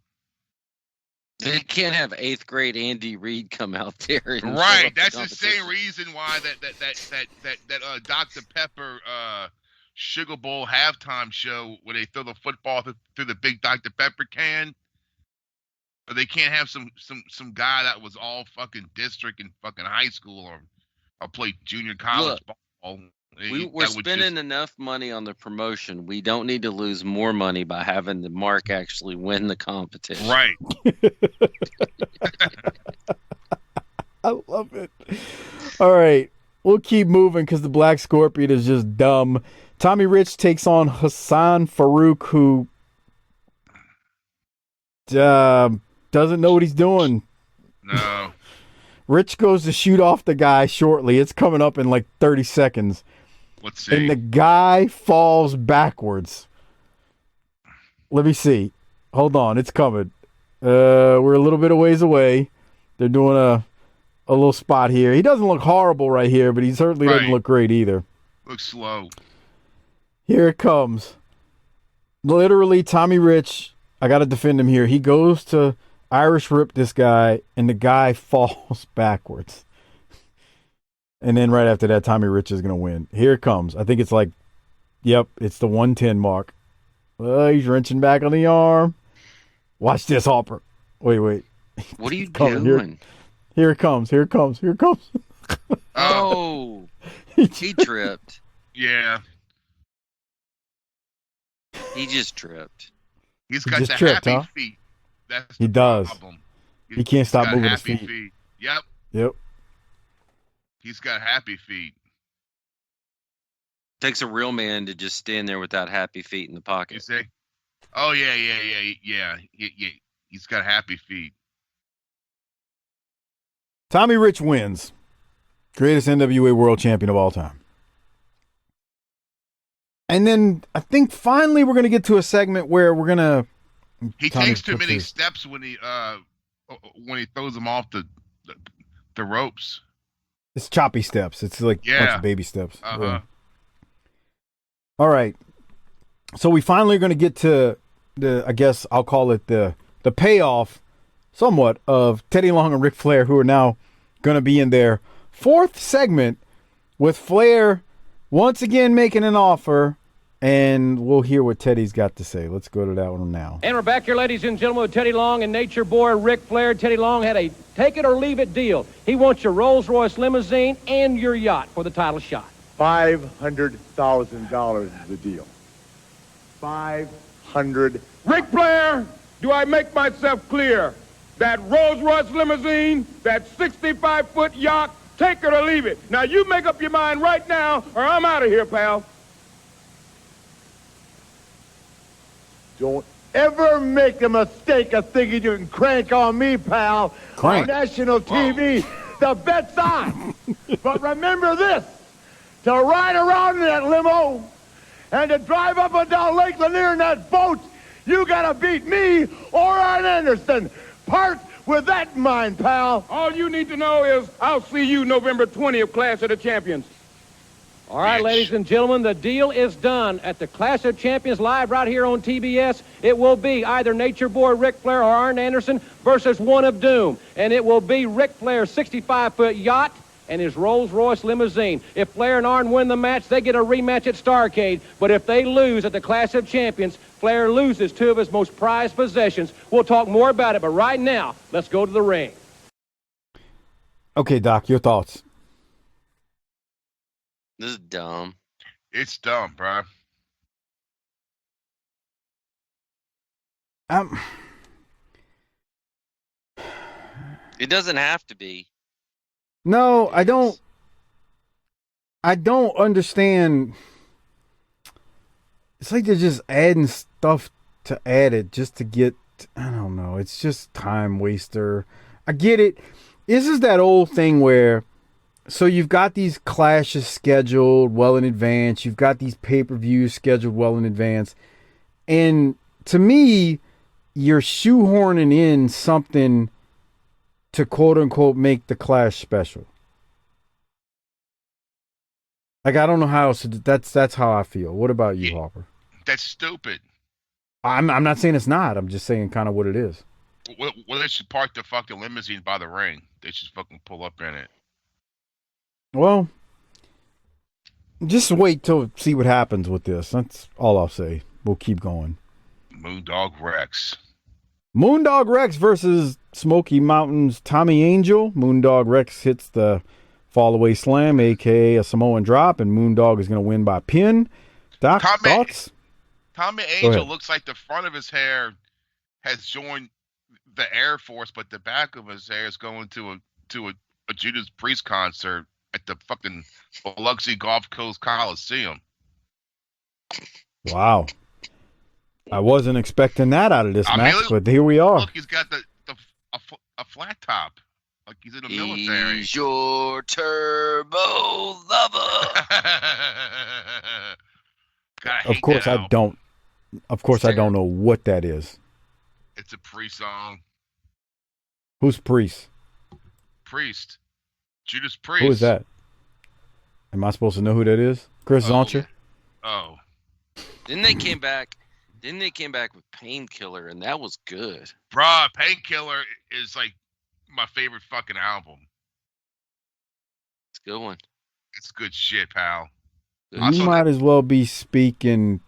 They can't have 8th grade Andy Reid come out there. And show Right, up that's the competition. same reason why that Dr. Pepper Sugar Bowl halftime show where they throw the football through the big Dr. Pepper can. But they can't have some guy that was all fucking district in fucking high school or played junior college ball. We're spending enough money on the promotion. We don't need to lose more money by having the Mark actually win the competition. Right. I love it. All right. We'll keep moving because the Black Scorpion is just dumb. Tommy Rich takes on Hassan Farouk, who doesn't know what he's doing. No. Rich goes to shoot off the guy shortly. It's coming up in like 30 seconds. Let's see. And the guy falls backwards. Let me see. Hold on. It's coming. We're a little bit of ways away. They're doing a little spot here. He doesn't look horrible right here, but he certainly doesn't look great either. Looks slow. Here it comes. Literally, Tommy Rich, I got to defend him here. He goes to Irish Rip this guy, and the guy falls backwards. And then right after that, Tommy Rich is going to win. Here it comes. I think it's like, yep, it's the 110 mark. He's wrenching back on the arm. Watch this, Harper. Wait. What are you Coming. doing? Here it comes. Oh, he tripped. Yeah. He just tripped. He's got just the tripped, happy huh? feet. That's He the does. problem. He can't stop got moving his happy feet. Yep. He's He's got happy feet. Takes a real man to just stand there without happy feet in the You pocket. see? Oh yeah. He's got happy feet. Tommy Rich wins. Greatest NWA world champion of all time. And then I think finally we're going to get to a segment where we're going to... He takes too many steps when he throws them off the ropes. It's choppy steps. It's like a bunch of baby steps. Uh-huh. Yeah. All right. So we finally are going to get to I guess I'll call it the payoff somewhat of Teddy Long and Ric Flair, who are now going to be in their fourth segment with Flair once again making an offer, and we'll hear what Teddy's got to say. Let's go to that one now. And we're back here, ladies and gentlemen, with Teddy Long and Nature Boy Ric Flair. Teddy Long had a take-it-or-leave-it deal. He wants your Rolls-Royce limousine and your yacht for the title shot. $500,000 is the deal. 500. Ric Flair, do I make myself clear? That Rolls-Royce limousine, that 65-foot yacht, take it or leave it. Now, you make up your mind right now, or I'm out of here, pal. Don't ever make a mistake of thinking you can crank on me, pal. Crank. On national TV, the bet's on. But remember this, to ride around in that limo and to drive up and down Lake Lanier in that boat, you gotta beat me or Arn Anderson. Part with that in mind, pal. All you need to know is I'll see you November 20th, Clash of the Champions. All right, ladies and gentlemen, the deal is done. At the Clash of Champions live right here on TBS, it will be either Nature Boy Ric Flair or Arn Anderson versus One of Doom. And it will be Ric Flair's 65-foot yacht and his Rolls-Royce limousine. If Flair and Arn win the match, they get a rematch at Starrcade. But if they lose at the Clash of Champions, Flair loses two of his most prized possessions. We'll talk more about it, but right now, let's go to the ring. Okay, Doc, your thoughts. This is dumb. It's dumb, bro. It doesn't have to be. No, I don't understand. It's like they're just adding stuff to add it just to get, I don't know. It's just time waster. I get it. This is that old thing where, so you've got these clashes scheduled well in advance. You've got these pay-per-views scheduled well in advance. And to me, you're shoehorning in something to quote-unquote make the Clash special. Like, I don't know how else to, that's how I feel. What about you, Harper? That's stupid. I'm not saying it's not. I'm just saying kind of what it is. Well, they should park the fucking limousine by the ring. They should fucking pull up in it. Well, just wait till see what happens with this. That's all I'll say. We'll keep going. Moondog Rex. Moondog Rex versus Smoky Mountain's Tommy Angel. Moondog Rex hits the fallaway slam, a.k.a. a Samoan drop, and Moondog is going to win by pin. Doc, thoughts? Tommy Angel looks like the front of his hair has joined the Air Force, but the back of his hair is going to a Judas Priest concert at the fucking Biloxi Gulf Coast Coliseum. Wow. I wasn't expecting that out of this match, but here we are. Look, he's got a flat top. Like he's in the military. He's your turbo lover. Of course I don't. Of course I don't know what that is. It's a Priest song. Who's Priest? Priest. Judas Priest. Who is that? Am I supposed to know who that is? Chris Zoncher? Oh. Then they came back with Painkiller, and that was good. Bruh, Painkiller is like my favorite fucking album. It's a good one. It's good shit, pal. You might as well be speaking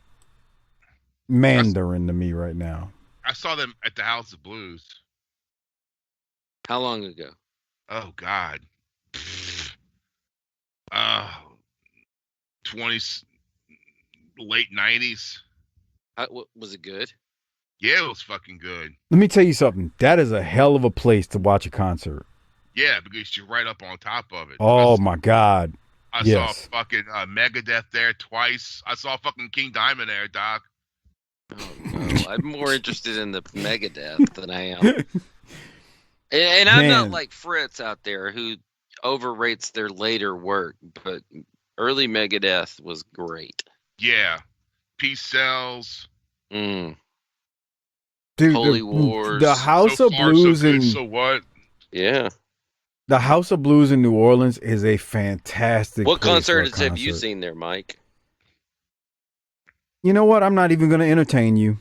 Mandarin to me right now. I saw them at the House of Blues. How long ago? Oh, God. 20s, late 90s. Was it good? Yeah, it was fucking good. Let me tell you something. That is a hell of a place to watch a concert. Yeah, because you're right up on top of it. Oh, my God. I saw fucking Megadeth there twice. I saw fucking King Diamond there, Doc. Oh, no. I'm more interested in the Megadeth than I am. And I'm not like Fritz out there who overrates their later work, but early Megadeth was great. Yeah. Peace Cells. Dude, Holy Wars. The House of Blues in So what? Yeah. The House of Blues in New Orleans is a fantastic What place concerts for a have you concert. seen there, Mike? You know what? I'm not even going to entertain you.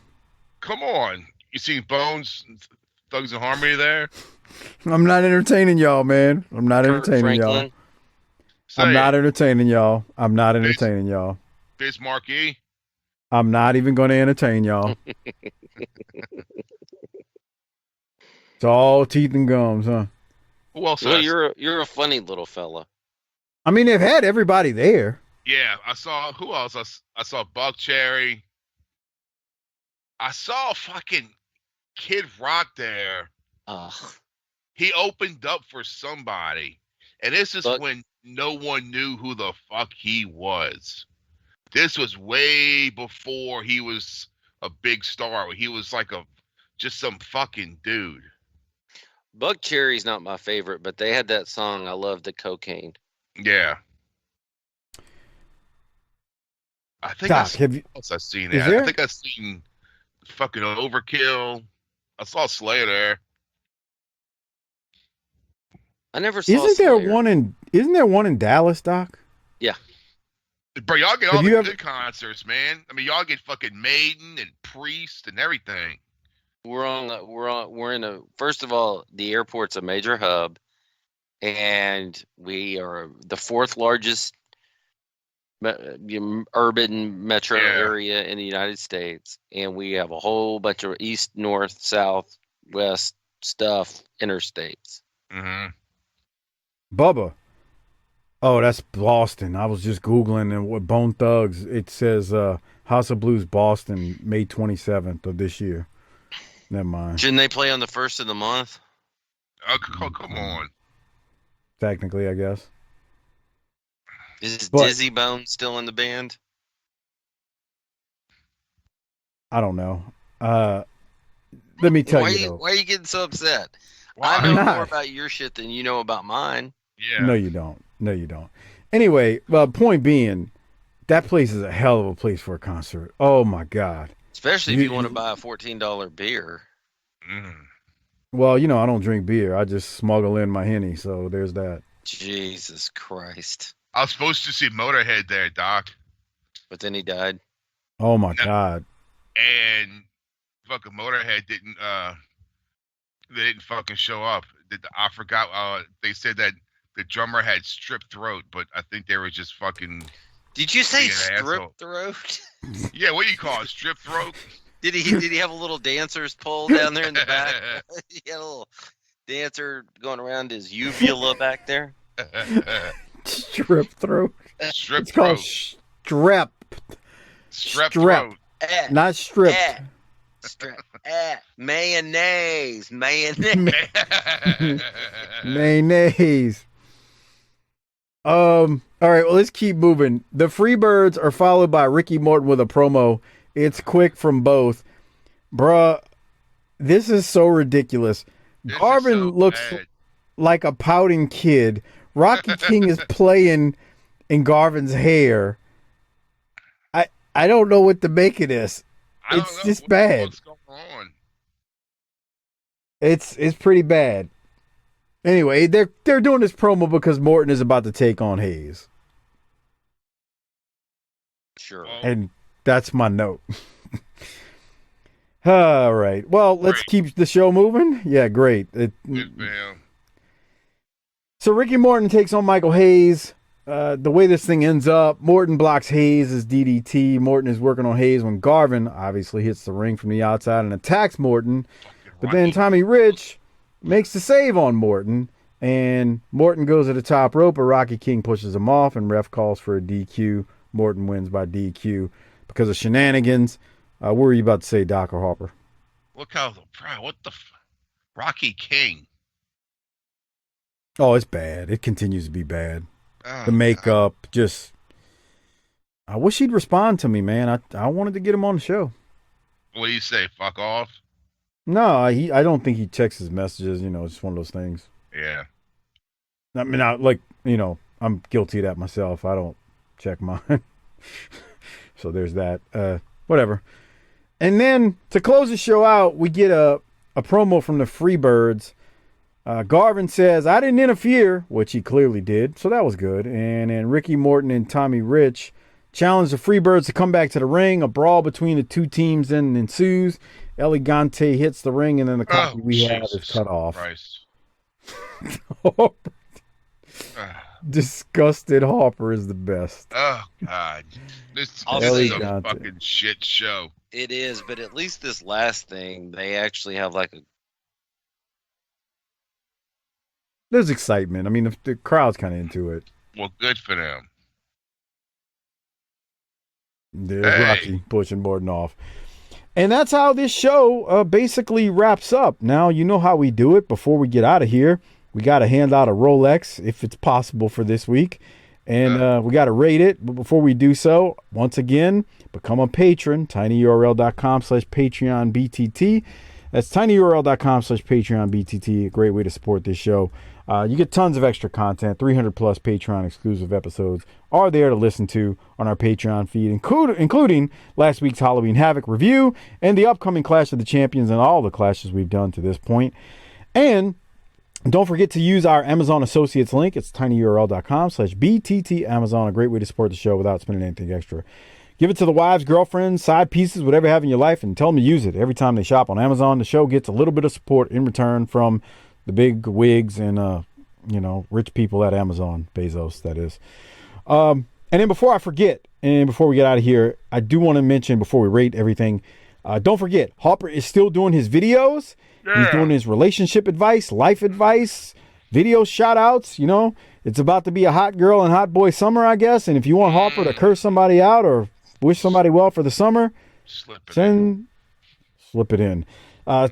Come on. You seen Bones, Thugs and Harmony there? I'm not entertaining y'all, man. I'm not entertaining y'all. I'm not entertaining y'all. I'm not entertaining y'all. Biz Marquee? I'm not even going to entertain y'all. It's all teeth and gums, huh? Well, you're a funny little fella. I mean, they've had everybody there. Yeah, I saw, who else? I saw Buck Cherry. I saw fucking Kid Rock there. Ugh. He opened up for somebody. And this is when no one knew who the fuck he was. This was way before he was a big star. He was like just some fucking dude. Buck Cherry's not my favorite, but they had that song, I Love the Cocaine. Yeah. I think Doc, I've seen it. I think I've seen fucking Overkill. I saw Slayer there. I never saw Isn't Slayer. there one in Dallas, Doc? Yeah. Bro, y'all get all the good concerts, man. I mean, y'all get fucking Maiden and Priest and everything. We're in a, first of all, the airport's a major hub. and we are the fourth largest urban metro area in the United States, and we have a whole bunch of east, north, south, west stuff, interstates. Mm-hmm. Bubba. Oh, that's Boston. I was just Googling, and what Bone Thugs, it says House of Blues Boston, May 27th of this year. Never mind. Shouldn't they play on the first of the month? Oh, come on. Technically, I guess. Is Dizzy Bone still in the band? I don't know. Let me tell you, though. Why are you getting so upset? Why? I know more about your shit than you know about mine. Yeah. No, you don't. No, you don't. Anyway, point being, that place is a hell of a place for a concert. Oh, my God. Especially if you want to buy a $14 beer. Mm. Well, you know, I don't drink beer. I just smuggle in my Henny, so there's that. Jesus Christ. I was supposed to see Motorhead there, Doc. But then he died. Oh, my God. And fucking Motorhead didn't fucking show up. I forgot. They said that the drummer had strep throat, but I think they were just fucking. Did you say strip asshole. throat? Yeah, what do you call it? Strip throat? Did he have a little dancer's pole down there in the back? He had a little dancer going around his uvula back there. Strip throat. Strip It's throat. called strep. Strep throat. Not strip. Mayonnaise. Mayonnaise. All right, well, let's keep moving. The Freebirds are followed by Ricky Morton with a promo. It's quick from both. Bruh, this is so ridiculous. Garvin looks like a pouting kid. Rocky King is playing in Garvin's hair. I don't know what to make of this. It's just bad. What's going on? It's pretty bad. Anyway, they're doing this promo because Morton is about to take on Hayes. Sure. And that's my note. All right. Well, let's keep the show moving. Yeah, great. So Ricky Morton takes on Michael Hayes. The way this thing ends up, Morton blocks Hayes' DDT. Morton is working on Hayes when Garvin obviously hits the ring from the outside and attacks Morton. But then Tommy Rich makes the save on Morton, and Morton goes to the top rope, but Rocky King pushes him off, and ref calls for a DQ. Morton wins by DQ because of Shenanigans. What were you about to say, Doc or Harper? What the Rocky King? Oh, it's bad. It continues to be bad. The makeup, just... I wish he'd respond to me, man. I wanted to get him on the show. What do you say? Fuck off? No, I don't think he checks his messages. You know, it's one of those things. Yeah. I mean, I'm guilty of that myself. I don't check mine. So there's that. Whatever. And then to close the show out, we get a promo from the Freebirds. Garvin says, I didn't interfere, which he clearly did, so that was good. And then Ricky Morton and Tommy Rich challenge the Freebirds to come back to the ring. A brawl between the two teams then ensues. Elegante hits the ring, and then the copy we have is cut off. Disgusted Harper is the best. Oh, God. This is a fucking shit show. It is, but at least this last thing, they actually have like a... There's excitement. I mean, the crowd's kind of into it. Well, good for them. There's Rocky pushing Morton off. And that's how this show basically wraps up. Now, you know how we do it. Before we get out of here, we got to hand out a Rolex, if it's possible for this week. And we got to rate it. But before we do so, once again, become a patron. tinyurl.com/PatreonBTT. That's tinyurl.com/PatreonBTT. A great way to support this show. You get tons of extra content. 300 plus Patreon exclusive episodes are there to listen to on our Patreon feed, including last week's Halloween Havoc review and the upcoming Clash of the Champions and all the clashes we've done to this point. And don't forget to use our Amazon Associates link. It's tinyurl.com/BTT Amazon. A great way to support the show without spending anything extra. Give it to the wives, girlfriends, side pieces, whatever you have in your life, and tell them to use it. Every time they shop on Amazon, the show gets a little bit of support in return from the big wigs and rich people at Amazon, Bezos, that is. And then before I forget, and before we get out of here, I do want to mention before we rate everything, don't forget, Harper is still doing his videos. Yeah. He's doing his relationship advice, life advice, video shout outs. It's about to be a hot girl and hot boy summer, I guess. And if you want Harper to curse somebody out or wish somebody well for the summer, slip it in.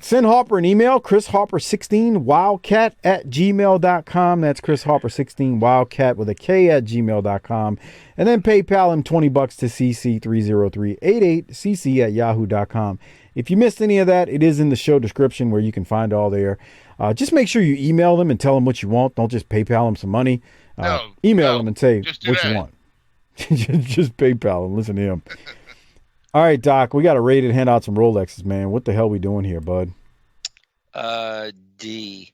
Send Harper an email, chrisharper16wildcat@gmail.com. That's chrisharper16wildcat with a K @gmail.com. And then PayPal him $20 to cc30388cc@yahoo.com. If you missed any of that, it is in the show description where you can find all there. Just make sure you email them and tell them what you want. Don't just PayPal them some money. Email them and say what you want. Just PayPal them. Listen to him. All right, Doc, we got to rate and hand out some Rolexes, man. What the hell we doing here, bud? D.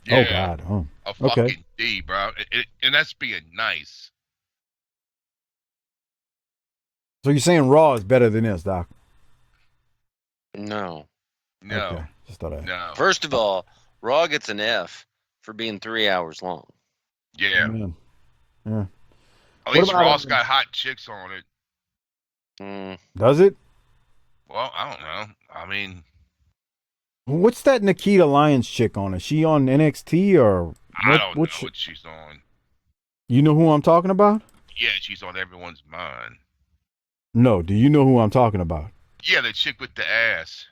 Yeah, oh, God. Oh. A fucking D, bro. And that's being nice. So you're saying Raw is better than this, Doc? No. Okay. Just thought No. First of all, Raw gets an F for being 3 hours long. Yeah. Yeah. At least Raw's got hot chicks on it. Does it? Well, I don't know. I mean, what's that Nikita Lyons chick on? Is she on NXT or? I don't know what she's on. You know who I'm talking about? Yeah, she's on everyone's mind. No, do you know who I'm talking about? Yeah, the chick with the ass.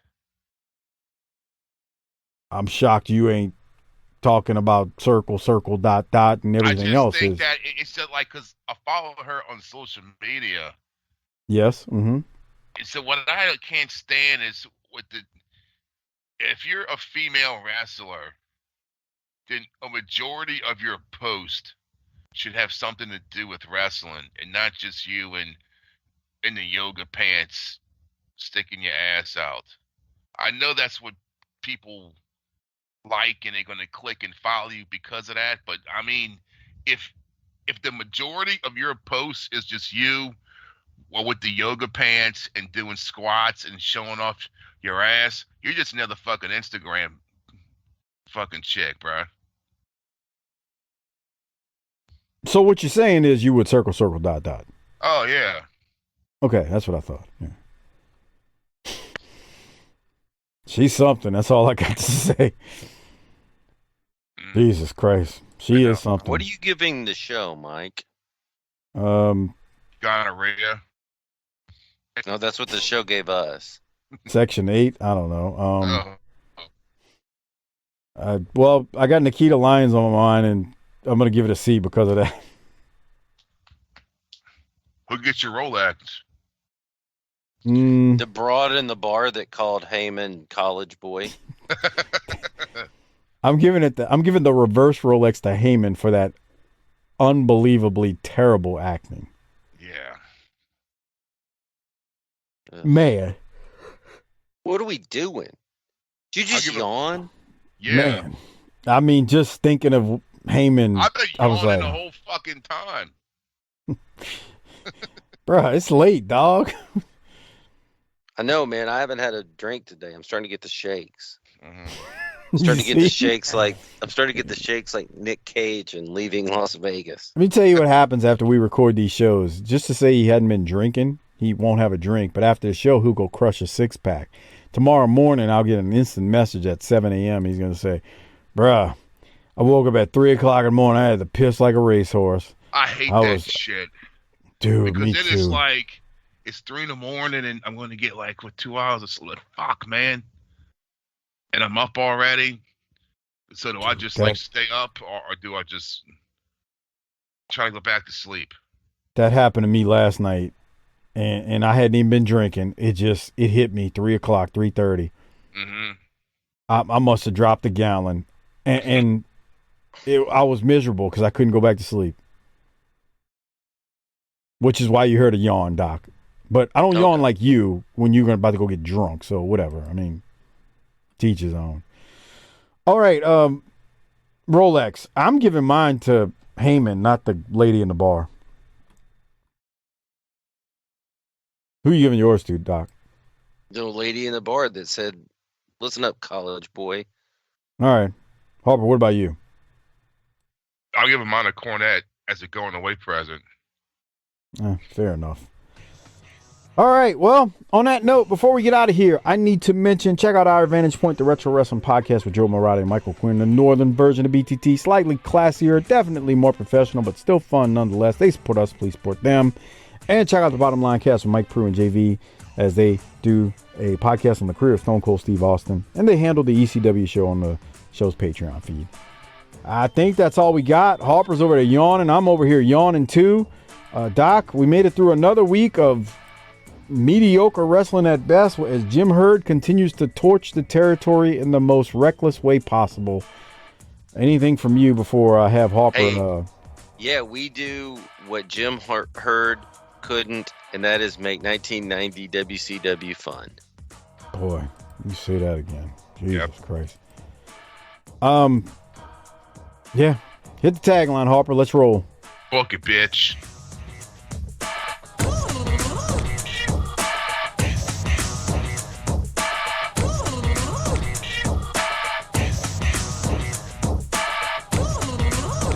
I'm shocked you ain't talking about circle, dot, and everything else. I just think that it's just like, because I follow her on social media. Yes. Mm-hmm. So what I can't stand is if you're a female wrestler, then a majority of your post should have something to do with wrestling and not just you in the yoga pants sticking your ass out. I know that's what people like and they're going to click and follow you because of that. But I mean, if the majority of your posts is just you with the yoga pants and doing squats and showing off your ass, you're just another fucking Instagram fucking chick, bro. So what you're saying is you would circle, dot. Oh, yeah. Okay, that's what I thought. Yeah. She's something. That's all I got to say. Jesus Christ. She is something. What are you giving the show, Mike? Gonorrhea. No, that's what the show gave us. Section 8? I don't know. Well, I got Nikita Lyons on my mind, and I'm going to give it a C because of that. Who gets your Rolex? The broad in the bar that called Heyman college boy. I'm giving the reverse Rolex to Heyman for that unbelievably terrible acting. Yeah. Man. What are we doing? Did you just yawn? Yeah. Man. I mean, just thinking of Heyman. I've been yawning the whole fucking time. Bruh, it's late, dog. I know, man. I haven't had a drink today. I'm starting to get the shakes. Mm-hmm. I'm starting to get the shakes like Nick Cage and Leaving Las Vegas. Let me tell you what happens after we record these shows. Just to say he hadn't been drinking, he won't have a drink. But after the show, he'll go crush a 6-pack. Tomorrow morning, I'll get an instant message at 7 a.m. He's going to say, bruh, I woke up at 3 o'clock in the morning. I had to piss like a racehorse. I hate that shit. Dude, because me then too. It's like, it's 3 in the morning and I'm going to get like 2 hours of sleep. Fuck, man. And I'm up already. So do I just stay up or do I just try to go back to sleep? That happened to me last night. And I hadn't even been drinking. It hit me 3 o'clock, 3:30. Mm-hmm. I must have dropped a gallon. And I was miserable because I couldn't go back to sleep. Which is why you heard a yawn, Doc. But I don't yawn like you when you're about to go get drunk. So whatever. I mean, teach his own. All right. Rolex. I'm giving mine to Heyman, not the lady in the bar. Who are you giving yours to, Doc? The lady in the bar that said, listen up, college boy. All right. Harper, what about you? I'll give him on a Cornette as a going away present. Fair enough. All right. Well, on that note, before we get out of here, I need to mention, check out our Vantage Point, the Retro Wrestling Podcast with Joe Morata and Michael Quinn, the northern version of BTT, slightly classier, definitely more professional, but still fun nonetheless. They support us, please support them. And check out the Bottom Line Cast with Mike Prue and JV as they do a podcast on the career of Stone Cold Steve Austin, and they handle the ECW show on the show's Patreon feed. I think that's all we got. Harper's over there yawning. I'm over here yawning too. Doc, we made it through another week of mediocre wrestling at best as Jim Herd continues to torch the territory in the most reckless way possible. Anything from you before I have Harper? Hey, yeah, we do what Jim Herd couldn't, and that is make 1990 WCW fun. Boy, you say that again. Jesus Christ. Yeah, hit the tagline, Harper. Let's roll. Fuck it, bitch.